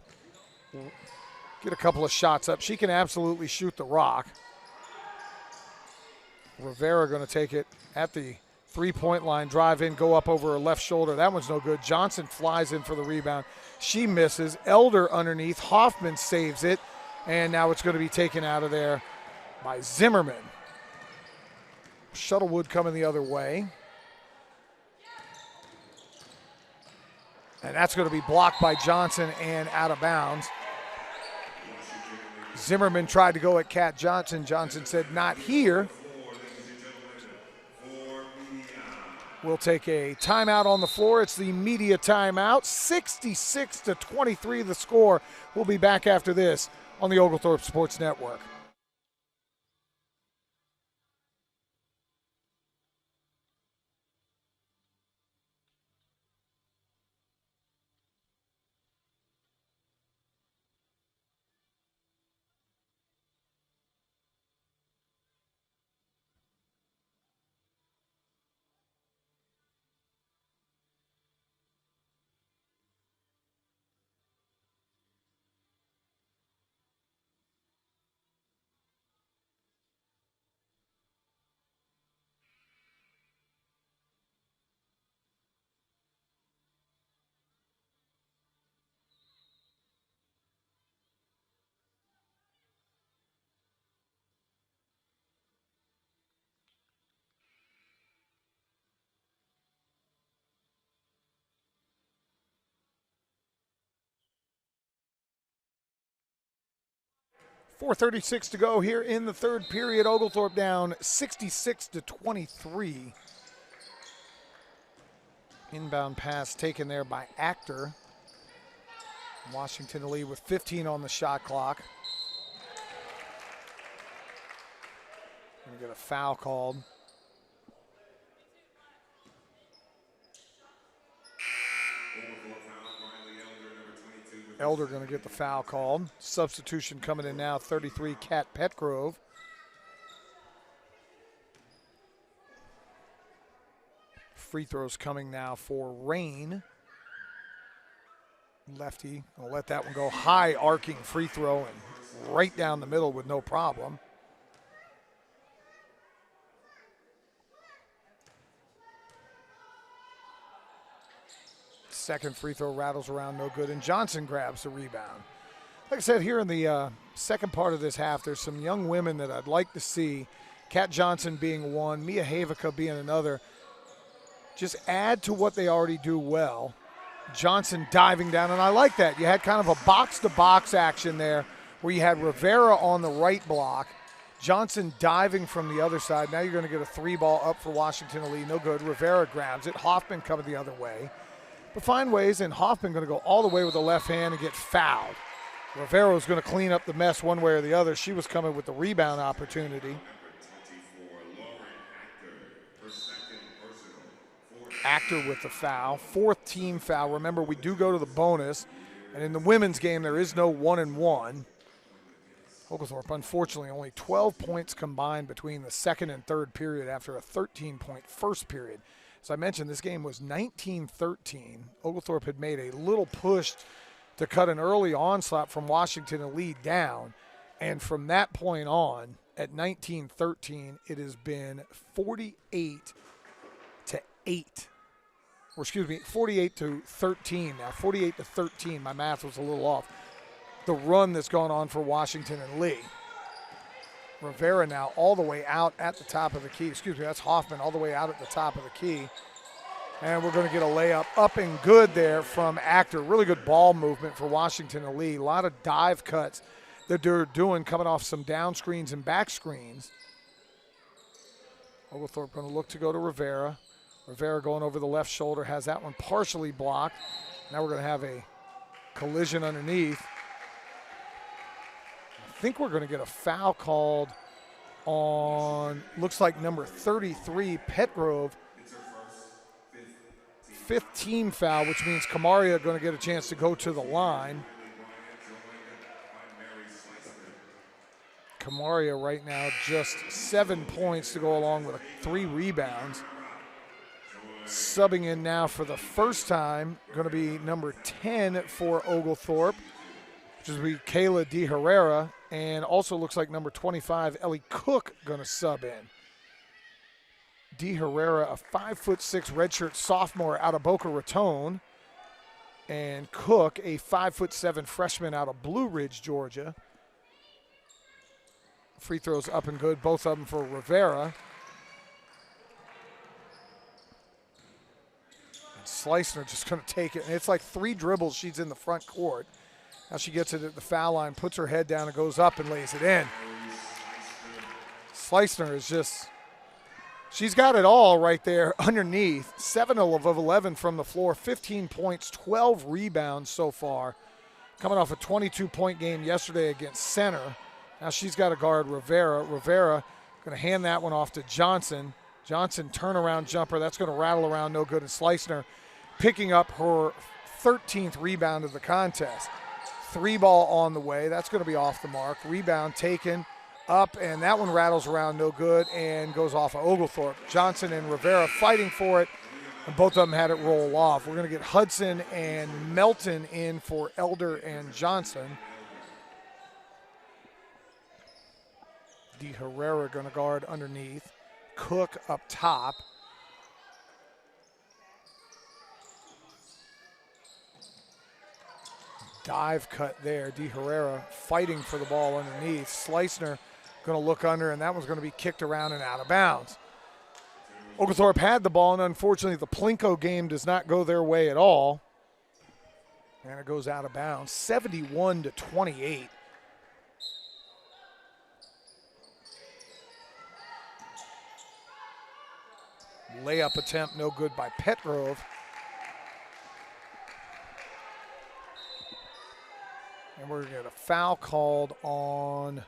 get a couple of shots up. She can absolutely shoot the rock. Rivera going to take it at the three-point line, drive in, go up over her left shoulder. That one's no good. Johnson flies in for the rebound. She misses. Elder underneath. Hoffman saves it. And now it's going to be taken out of there by Zimmerman. Shuttlewood coming the other way. And that's going to be blocked by Johnson and out of bounds. Zimmerman tried to go at Kat Johnson. Johnson said, not here. We'll take a timeout on the floor. It's the media timeout. 66-23 the score. We'll be back after this on the Oglethorpe Sports Network. 4:36 to go here in the third period. Oglethorpe down 66-23. Inbound pass taken there by Actor. Washington to lead with 15 on the shot clock. Gonna get a foul called. Elder going to get the foul called. Substitution coming in now, 33, Kat Petgrove. Free throws coming now for Rain. Lefty will let that one go. High arcing free throw and right down the middle with no problem. Second free throw rattles around, no good, and Johnson grabs the rebound. Like I said, here in the second part of this half, there's some young women that I'd like to see. Kat Johnson being one, Mia Havica being another. Just add to what they already do well. Johnson diving down, and I like that. You had kind of a box-to-box action there where you had Rivera on the right block, Johnson diving from the other side. Now you're going to get a three ball up for Washington to lead. No good. Rivera grabs it. Hoffman coming the other way. But find ways, and Hoffman going to go all the way with the left hand and get fouled. Rivera was going to clean up the mess one way or the other. She was coming with the rebound opportunity. Actor with the foul. Fourth team foul. Remember, we do go to the bonus. And in the women's game, there is no 1-and-1. Oglethorpe, unfortunately, only 12 points combined between the second and third period after a 13-point first period. As I mentioned, this game was 19-13. Oglethorpe had made a little push to cut an early onslaught from Washington and lead down. And from that point on, at 19-13, it has been 48-8. Or excuse me, 48-13 now. 48-13. My math was a little off. The run that's gone on for Washington and Lee. Rivera now all the way out at the top of the key. Excuse me, that's Hoffman all the way out at the top of the key. And we're going to get a layup up and good there from Actor. Really good ball movement for Washington and Lee. A lot of dive cuts that they're doing coming off some down screens and back screens. Oglethorpe going to look to go to Rivera. Rivera going over the left shoulder, has that one partially blocked. Now we're going to have a collision underneath. I think we're going to get a foul called on, looks like number 33, Petgrove. Fifth team foul, which means Kamaria going to get a chance to go to the line. Kamaria right now just 7 points to go along with 3 rebounds. Subbing in now for the first time, going to be number 10 for Oglethorpe, which is Kayla De Herrera, and also looks like number 25, Ellie Cook, going to sub in. De Herrera, a 5'6" redshirt sophomore out of Boca Raton, and Cook, a 5'7" freshman out of Blue Ridge, Georgia. Free throws up and good, both of them for Rivera. And Slicener just going to take it. And it's like 3 dribbles. She's in the front court. Now she gets it at the foul line, puts her head down and goes up and lays it in. Slicener is just, she's got it all right there underneath. 7 of 11 from the floor, 15 points, 12 rebounds so far. Coming off a 22-point game yesterday against Center. Now she's got to guard Rivera. Rivera going to hand that one off to Johnson. Johnson turnaround jumper. That's going to rattle around, no good. And Slicener picking up her 13th rebound of the contest. 3 ball on the way. That's going to be off the mark. Rebound taken up, and that one rattles around, no good, and goes off of Oglethorpe. Johnson and Rivera fighting for it, and both of them had it roll off. We're going to get Hudson and Melton in for Elder and Johnson. De Herrera going to guard underneath. Cook up top. Dive cut there. De Herrera fighting for the ball underneath. Slicener going to look under, and that one's going to be kicked around and out of bounds. Oglethorpe had the ball, and unfortunately the Plinko game does not go their way at all. And it goes out of bounds. 71-28. Layup attempt, no good by Petgrove. And we're going to get a foul called on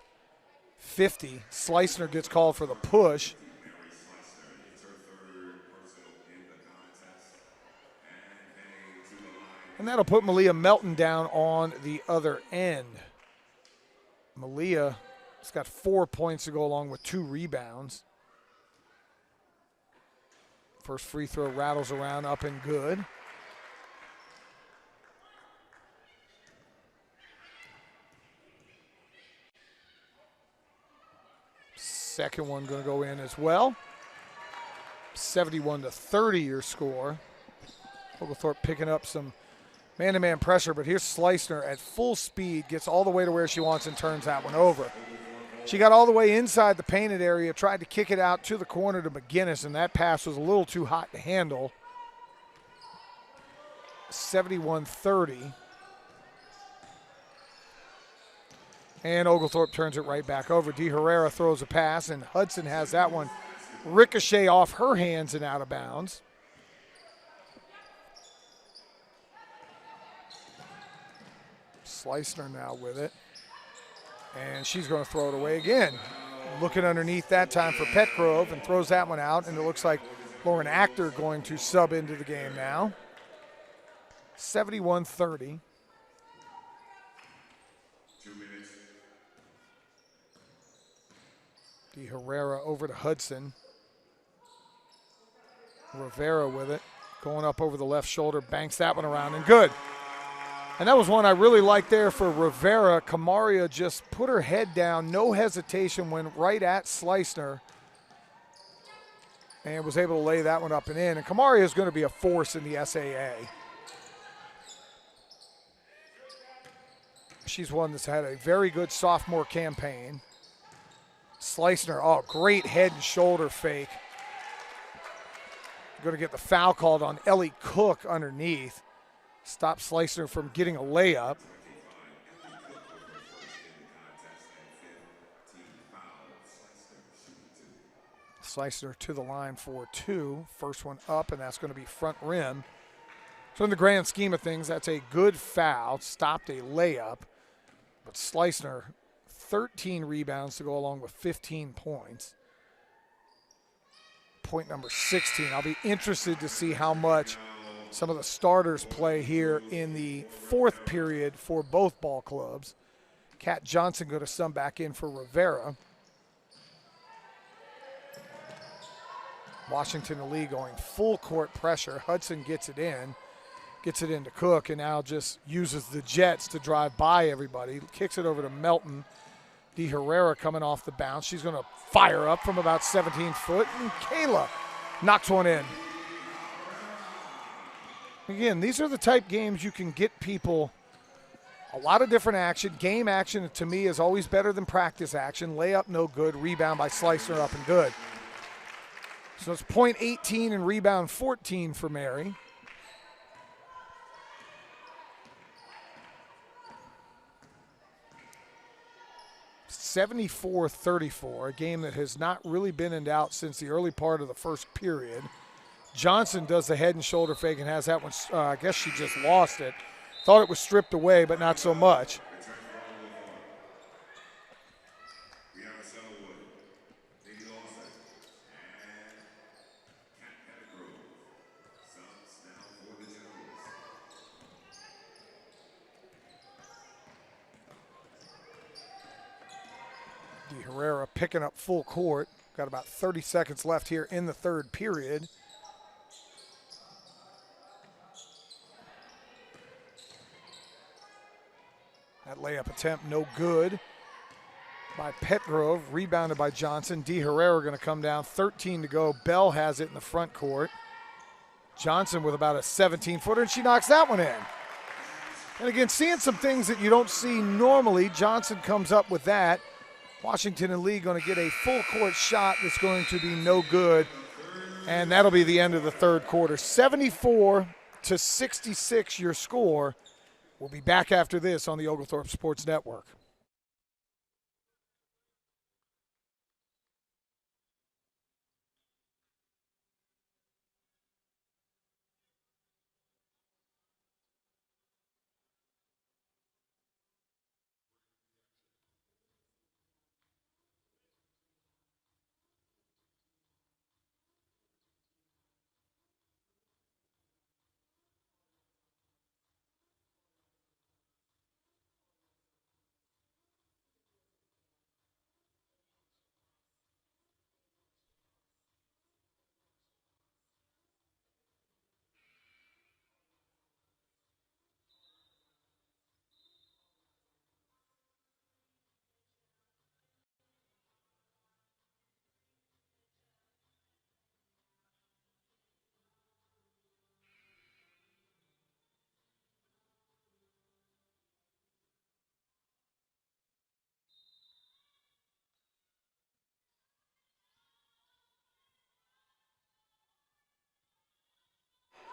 50. Slicener gets called for the push. And that'll put Malia Melton down on the other end. Malia has got 4 points to go along with 2 rebounds. First free throw rattles around, up and good. Second one going to go in as well. 71-30 your score. Oglethorpe picking up some man-to-man pressure, but here's Slicener at full speed, gets all the way to where she wants and turns that one over. She got all the way inside the painted area, tried to kick it out to the corner to McGinnis, and that pass was a little too hot to handle. 71-30. And Oglethorpe turns it right back over. De Herrera throws a pass, and Hudson has that one ricochet off her hands and out of bounds. Slicener now with it. And she's going to throw it away again. Looking underneath that time for Petgrove and throws that one out. And it looks like Lauren Actor going to sub into the game now. 71-30.
2 minutes.
De Herrera over to Hudson. Rivera with it. Going up over the left shoulder. Banks that one around and good. And that was one I really liked there for Rivera. Kamaria just put her head down, no hesitation, went right at Slicener, and was able to lay that one up and in. And Kamaria is going to be a force in the SAA. She's one that's had a very good sophomore campaign. Slicener, oh, great head and shoulder fake. Going to get the foul called on Ellie Cook underneath. Stop Slicener from getting a layup. Slicener to the line for 2. First one up, and that's going to be front rim. So in the grand scheme of things, that's a good foul. Stopped a layup. But Slicener, 13 rebounds to go along with 15 points. Point number 16. I'll be interested to see how much some of the starters play here in the fourth period for both ball clubs. Kat Johnson going to sub back in for Rivera. Washington the lead going full court pressure. Hudson gets it into Cook, and now just uses the Jets to drive by everybody. Kicks it over to Melton. De Herrera coming off the bounce. She's going to fire up from about 17 foot, and Kayla knocks one in. Again, these are the type games you can get people a lot of different action. Game action, to me, is always better than practice action. Layup, no good. Rebound by Slicener, up and good. So it's point 18 and rebound 14 for Mary. (74-34), a game that has not really been in doubt since the early part of the first period. Johnson does the head and shoulder fake and has that one. I guess she just lost it. Thought it was stripped away, but not so much. De Herrera picking up full court. Got about 30 seconds left here in the third period. That layup attempt no good by Petgrove, rebounded by Johnson. De Herrera going to come down, 13 to go. Bell has it in the front court. Johnson with about a 17-footer, and she knocks that one in. And again, seeing some things that you don't see normally. Johnson comes up with that. Washington and Lee going to get a full court shot that's going to be no good. And that'll be the end of the third quarter. 74-66 your score. We'll be back after this on the Oglethorpe Sports Network.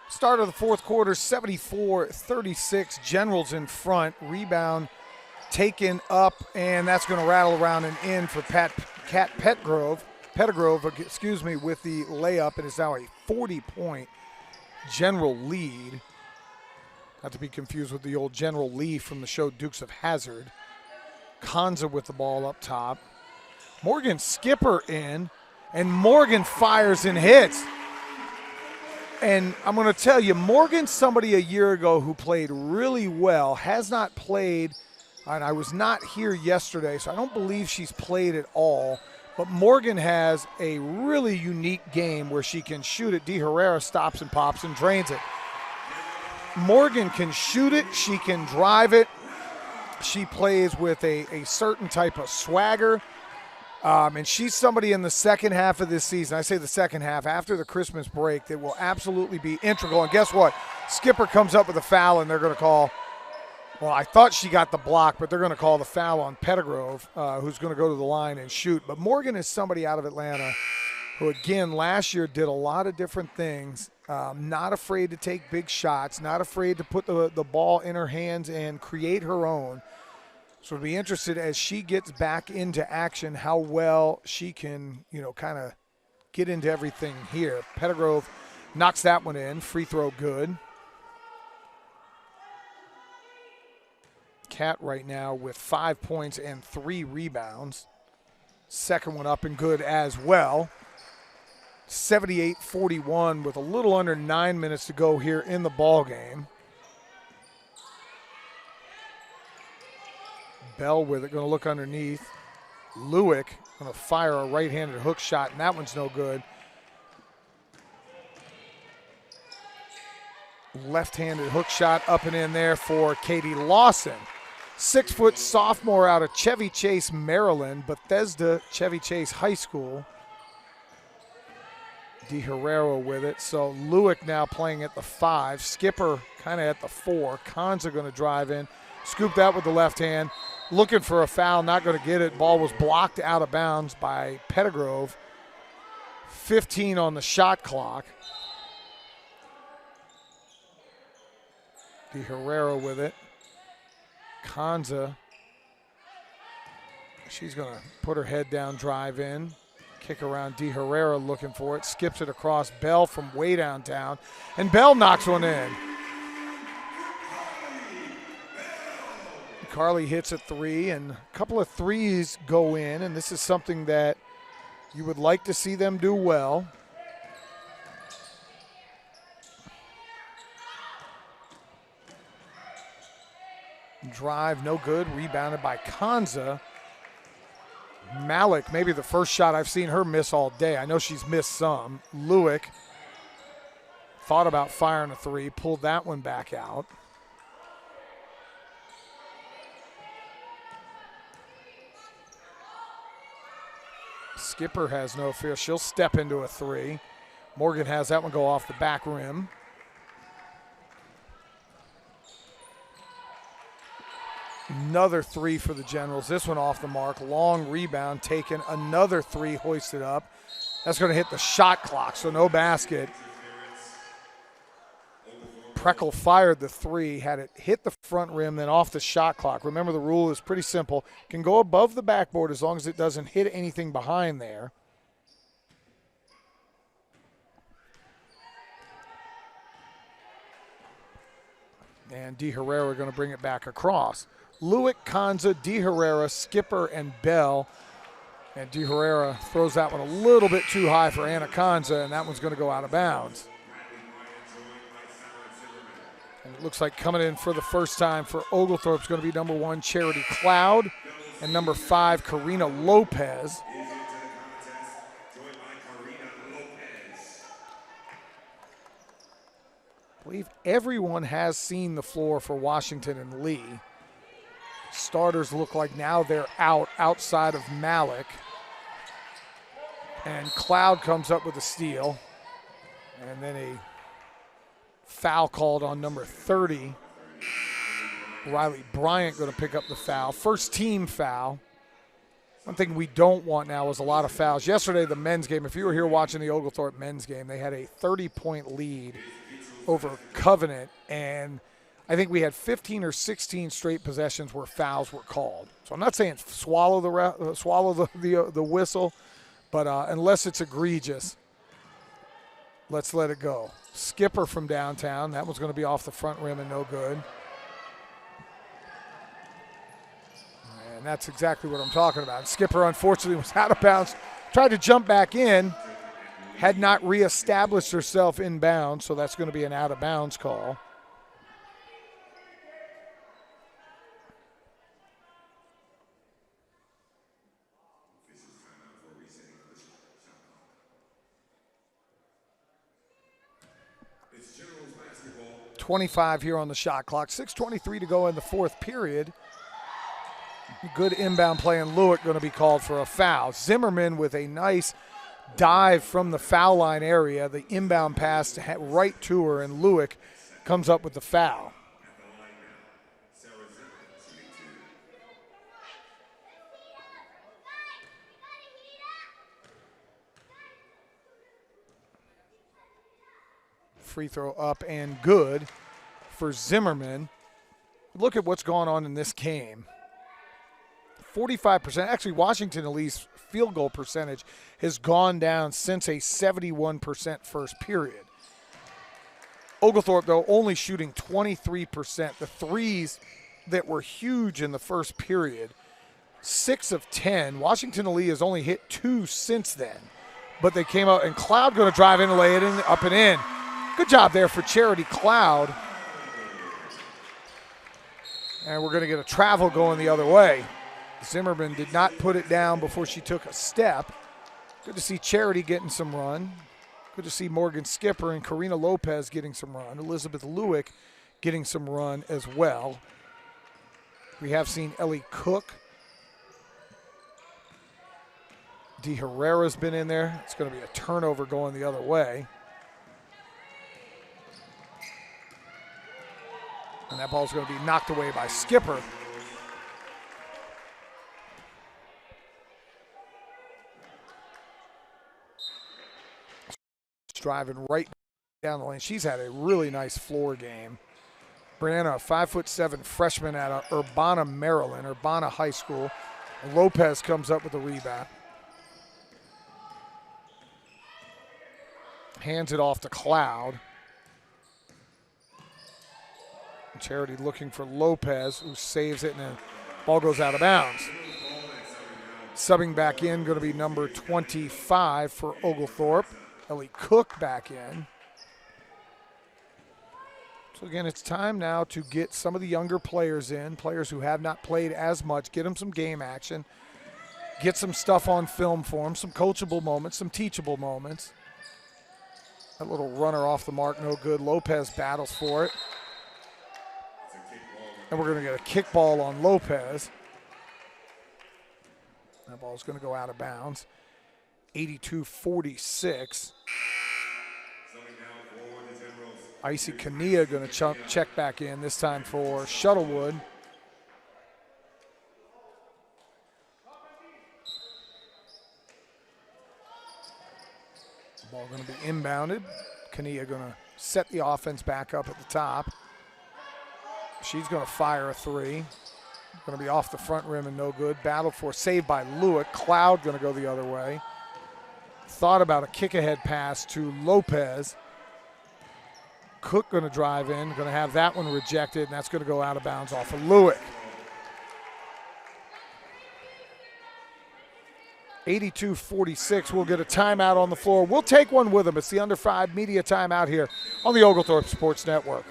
Start of the fourth quarter, 74-36. Generals in front. Rebound taken up, and that's going to rattle around and in for Cat Petgrove, with the layup. It is now a 40-point General lead. Not to be confused with the old General Lee from the show Dukes of Hazzard. Kanza with the ball up top. Morgan Skipper in, and Morgan fires and hits. And I'm going to tell you, Morgan's somebody a year ago who played really well, has not played, and I was not here yesterday, so I don't believe she's played at all. But Morgan has a really unique game where she can shoot it. De Herrera stops and pops and drains it. Morgan can shoot it. She can drive it. She plays with a certain type of swagger. And she's somebody in the second half of this season, I say the second half, after the Christmas break, that will absolutely be integral. And guess what? Skipper comes up with a foul, and they're going to call, well, I thought she got the block, but they're going to call the foul on Pettigrove, who's going to go to the line and shoot. But Morgan is somebody out of Atlanta who, again, last year did a lot of different things, not afraid to take big shots, not afraid to put the ball in her hands and create her own. So we'll be interested as she gets back into action how well she can, kind of get into everything here. Pettigrove knocks that one in. Free throw good. Cat right now with 5 points and 3 rebounds. Second one up and good as well. 78-41 with a little under 9 minutes to go here in the ball game. Bell with it, going to look underneath. Lewick going to fire a right-handed hook shot, and that one's no good. Left-handed hook shot up and in there for Katie Lawson. 6-foot sophomore out of Chevy Chase, Maryland, Bethesda Chevy Chase High School. De Herrera with it. So Lewick now playing at the 5. Skipper kind of at the 4. Kanza going to drive in. Scoop that with the left hand. Looking for a foul, not going to get it. Ball was blocked out of bounds by Pettigrove. 15 on the shot clock. De Herrera with it. Kanza. She's going to put her head down, drive in. Kick around. De Herrera looking for it. Skips it across. Bell from way downtown. And Bell knocks one in. Carly hits a 3, and a couple of threes go in, and this is something that you would like to see them do well. Drive, no good. Rebounded by Kanza. Malik, maybe the first shot I've seen her miss all day. I know she's missed some. Lewick thought about firing a 3, pulled that one back out. Skipper has no fear. She'll step into a 3. Morgan has that one go off the back rim. Another 3 for the Generals. This one off the mark. Long rebound taken. Another 3 hoisted up. That's going to hit the shot clock, so no basket. Preckle fired the 3, had it hit the front rim, then off the shot clock. Remember, the rule is pretty simple. Can go above the backboard as long as it doesn't hit anything behind there. And De Herrera going to bring it back across. Lewick, Kanza, De Herrera, Skipper, and Bell. And De Herrera throws that one a little bit too high for Anna Kanza, and that one's going to go out of bounds. And it looks like coming in for the first time for Oglethorpe is going to be number 1, Charity Cloud, and number 5, Karina Lopez. I believe everyone has seen the floor for Washington and Lee. Starters look like now they're outside of Malik. And Cloud comes up with a steal. And then a foul called on number 30. Riley Bryant going to pick up the foul. First team foul. One thing we don't want now is a lot of fouls. Yesterday, the men's game, if you were here watching the Oglethorpe men's game, they had a 30-point lead over Covenant, and I think we had 15 or 16 straight possessions where fouls were called. So I'm not saying swallow the whistle, but unless it's egregious, let's let it go. Skipper from downtown. That one's going to be off the front rim and no good. And that's exactly what I'm talking about. Skipper, unfortunately, was out of bounds. Tried to jump back in. Had not reestablished herself in bounds, so that's going to be an out-of-bounds call.
It's Generals basketball.
25 here on the shot clock. 6:23 to go in the fourth period. Good inbound play, and Lewick going to be called for a foul. Zimmerman with a nice dive from the foul line area. The inbound pass right to her, and Lewick comes up with the foul. Free throw up and good for Zimmerman. Look at what's going on in this game. 45%. Actually, Washington Elite's field goal percentage has gone down since a 71% first period. Oglethorpe, though, only shooting 23%. The threes that were huge in the first period, 6 of 10. Washington Elite has only hit 2 since then. But they came out, and Cloud going to drive in and lay it in, up and in. Good job there for Charity Cloud. And we're going to get a travel going the other way. Zimmerman did not put it down before she took a step. Good to see Charity getting some run. Good to see Morgan Skipper and Karina Lopez getting some run. Elizabeth Lewick getting some run as well. We have seen Ellie Cook. De Herrera's been in there. It's going to be a turnover going the other way. And that ball's going to be knocked away by Skipper. Driving right down the lane. She's had a really nice floor game. Brianna, a 5'7" freshman at Urbana, Maryland, Urbana High School. And Lopez comes up with the rebound. Hands it off to Cloud. Charity looking for Lopez, who saves it, and the ball goes out of bounds. Subbing back in, going to be number 25 for Oglethorpe. Ellie Cook back in. So again, it's time now to get some of the younger players in, players who have not played as much, get them some game action, get some stuff on film for them, some coachable moments, some teachable moments. That little runner off the mark, no good. Lopez battles for it. And we're going to get a kickball on Lopez. That ball's going to go out of bounds. 82-46. Icy Kania going to check back in, this time for Shuttlewood. Ball going to be inbounded. Kania going to set the offense back up at the top. She's going to fire a three. Going to be off the front rim and no good. Battle for, saved by Lewick. Cloud going to go the other way. Thought about a kick-ahead pass to Lopez. Cook going to drive in. Going to have that one rejected, and that's going to go out of bounds off of Lewick. 82-46. We'll get a timeout on the floor. We'll take one with them. It's the Under 5 media timeout here on the Oglethorpe Sports Network.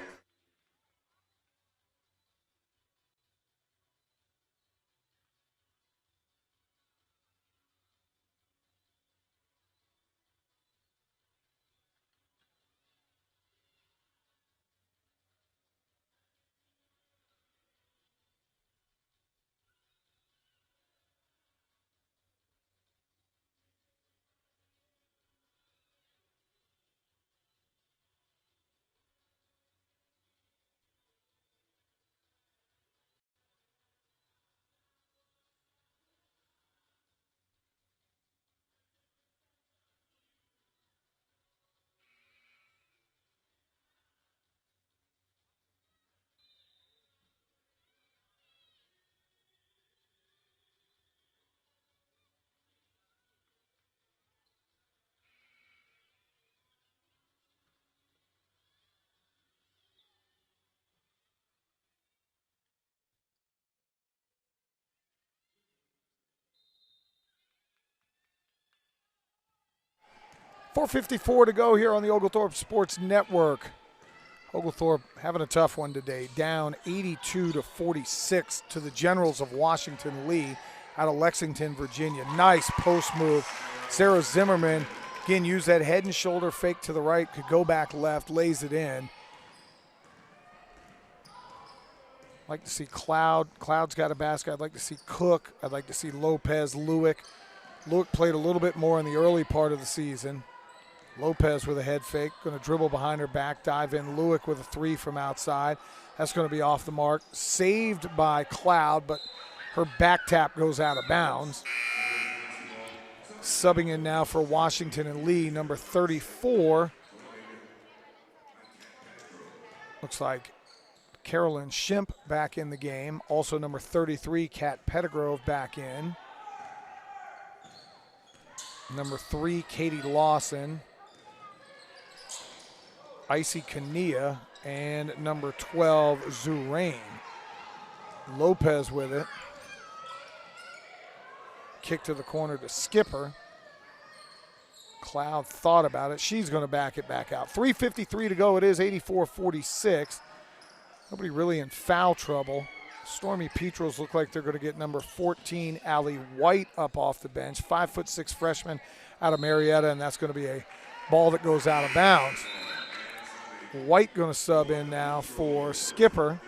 4:54 to go here on the Oglethorpe Sports Network. Oglethorpe having a tough one today, down 82-46 to the Generals of Washington Lee out of Lexington, Virginia. Nice post move. Sarah Zimmerman, again, used that head and shoulder fake to the right, could go back left, lays it in. I'd like to see Cloud. Cloud's got a basket. I'd like to see Cook. I'd like to see Lopez, Lewick. Lewick played a little bit more in the early part of the season. Lopez with a head fake, going to dribble behind her back, dive in. Lewick with a three from outside. That's going to be off the mark. Saved by Cloud, but her back tap goes out of bounds. Subbing in now for Washington and Lee, number 34. Looks like Carolyn Shimp back in the game. Also number 33, Kat Pettigrove back in. Number 3, Katie Lawson. Icy Kania, and number 12, Zurain. Lopez with it. Kick to the corner to Skipper. Cloud thought about it. She's going to back it back out. 3:53 to go. It is 84-46. Nobody really in foul trouble. Stormy Petrels look like they're going to get number 14, Allie White, up off the bench. 5'6" freshman out of Marietta, and that's going to be a ball that goes out of bounds. White going to sub in now for Skipper.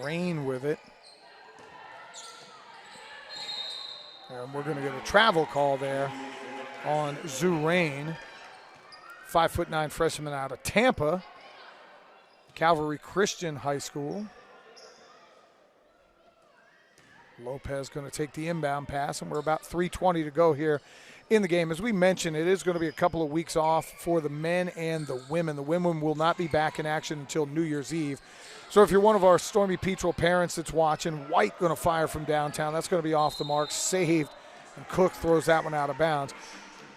Rain with it. And we're going to get a travel call there on Zurain. 5'9" freshman out of Tampa. Calvary Christian High School. Lopez going to take the inbound pass, and we're about 3:20 to go here in the game. As we mentioned, it is going to be a couple of weeks off for the men and the women. The women will not be back in action until New Year's Eve. So if you're one of our Stormy Petrel parents that's watching, White going to fire from downtown. That's going to be off the mark, saved, and Cook throws that one out of bounds.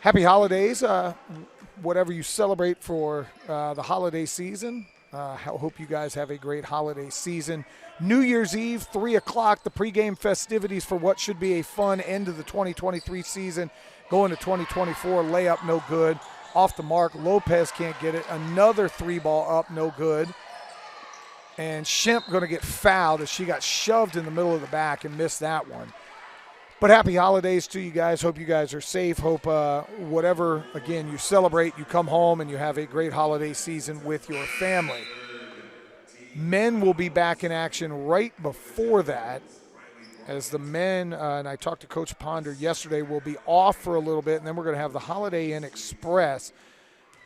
Happy holidays, whatever you celebrate for the holiday season. I hope you guys have a great holiday season. New Year's Eve, 3 o'clock, the pregame festivities for what should be a fun end of the 2023 season. Going to 2024, layup no good. Off the mark, Lopez can't get it. Another 3-ball up, no good. And Shimp going to get fouled as she got shoved in the middle of the back and missed that one. But happy holidays to you guys. Hope you guys are safe. Hope whatever, again, you celebrate, you come home and you have a great holiday season with your family. Men will be back in action right before that, as the men, and I talked to Coach Ponder yesterday, will be off for a little bit, and then we're going to have the Holiday Inn Express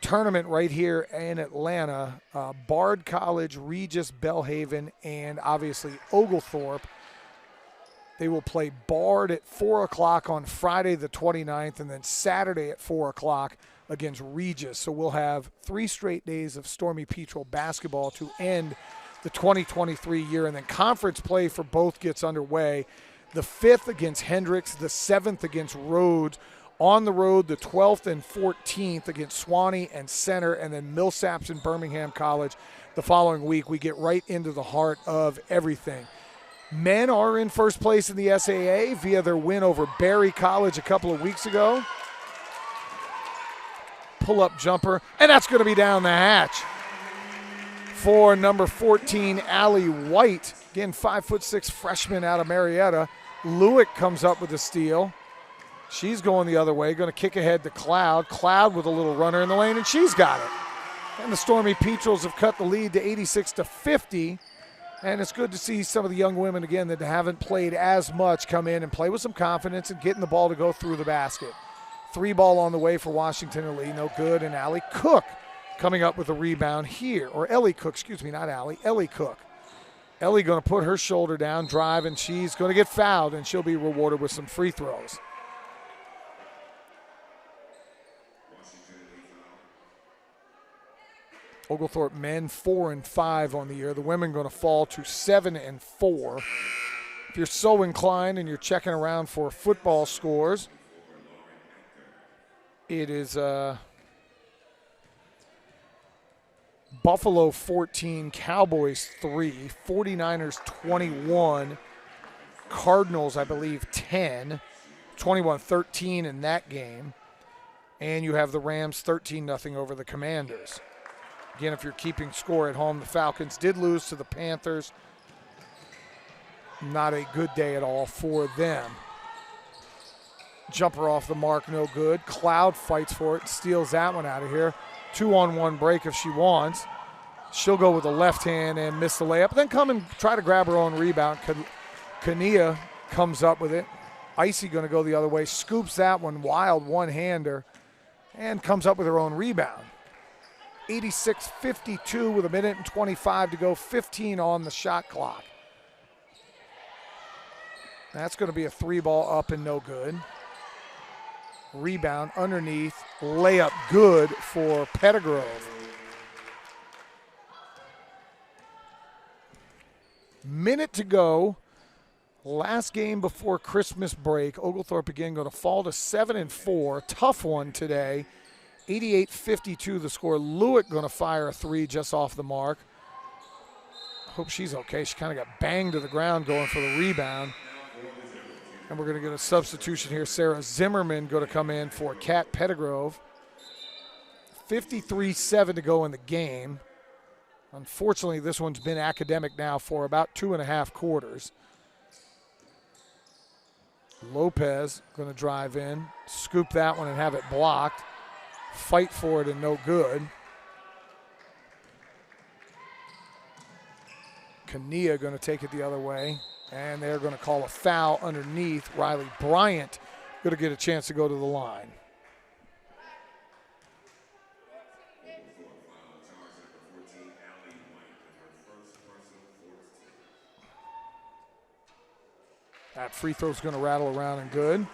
tournament right here in Atlanta. Bard College, Regis, Belhaven, and obviously Oglethorpe. They will play Bard at 4 o'clock on Friday the 29th, and then Saturday at 4 o'clock against Regis. So we'll have 3 straight days of Stormy Petrel basketball to end the 2023 year, and then conference play for both gets underway. The 5th against Hendricks, the 7th against Rhodes. On the road, the 12th and 14th against Swanee and Center, and then Millsaps and Birmingham College the following week. We get right into the heart of everything. Men are in first place in the SAA via their win over Berry College a couple of weeks ago. Pull-up jumper, and that's going to be down the hatch for number 14, Allie White. Again, 5'6" freshman out of Marietta. Lewick comes up with a steal. She's going the other way, going to kick ahead to Cloud. Cloud with a little runner in the lane, and she's got it. And the Stormy Petrels have cut the lead to 86-50. And it's good to see some of the young women, again, that haven't played as much come in and play with some confidence and getting the ball to go through the basket. 3-ball on the way for Washington and Lee, no good. And Allie Cook coming up with a rebound here. Or Ellie Cook, excuse me, not Allie, Ellie Cook. Ellie going to put her shoulder down, drive, and she's going to get fouled, and she'll be rewarded with some free throws. Oglethorpe men 4-5 on the year. The women going to fall to 7-4. If you're so inclined and you're checking around for football scores, it is Buffalo 14, Cowboys 3, 49ers 21, Cardinals, I believe, 10, 21-13 in that game. And you have the Rams 13-0 over the Commanders. Again, if you're keeping score at home, the Falcons did lose to the Panthers. Not a good day at all for them. Jumper off the mark, no good. Cloud fights for it, steals that one out of here. 2-on-1 break if she wants. She'll go with the left hand and miss the layup. Then come and try to grab her own rebound. Kania comes up with it. Icy going to go the other way. Scoops that one, wild one-hander, and comes up with her own rebound. 86-52 with 1:25 to go. 15 on the shot clock. That's going to be a 3-ball up and no good. Rebound underneath. Layup good for Pettigrove. Minute to go. Last game before Christmas break. Oglethorpe again going to fall to 7-4. Tough one today. 88-52 the score. Lewitt going to fire a 3 just off the mark. Hope she's okay. She kind of got banged to the ground going for the rebound. And we're going to get a substitution here. Sarah Zimmerman going to come in for Kat Pettigrove. 53-7 to go in the game. Unfortunately, this one's been academic now for about 2.5 quarters. Lopez going to drive in, scoop that one and have it blocked. Fight for it and no good. Kania going to take it the other way, and they're going to call a foul underneath. Riley Bryant going to get a chance to go to the line. That free throw's going to rattle around and good.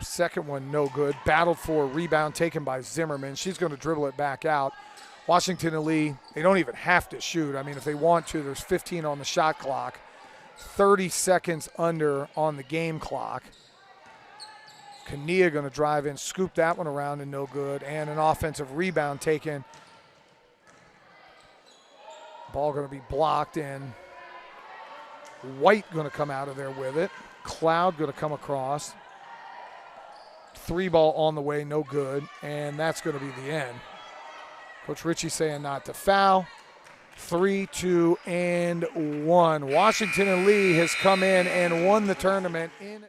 Second one, no good. Battled for a rebound taken by Zimmerman. She's going to dribble it back out. Washington and Lee, they don't even have to shoot. I mean, if they want to, there's 15 on the shot clock. 30 seconds under on the game clock. Kania going to drive in, scoop that one around and no good. And an offensive rebound taken. Ball going to be blocked, and White going to come out of there with it. Cloud going to come across. 3-ball on the way, no good, and that's going to be the end. Coach Ritchie saying not to foul. 3, 2, and 1. Washington and Lee has come in and won the tournament in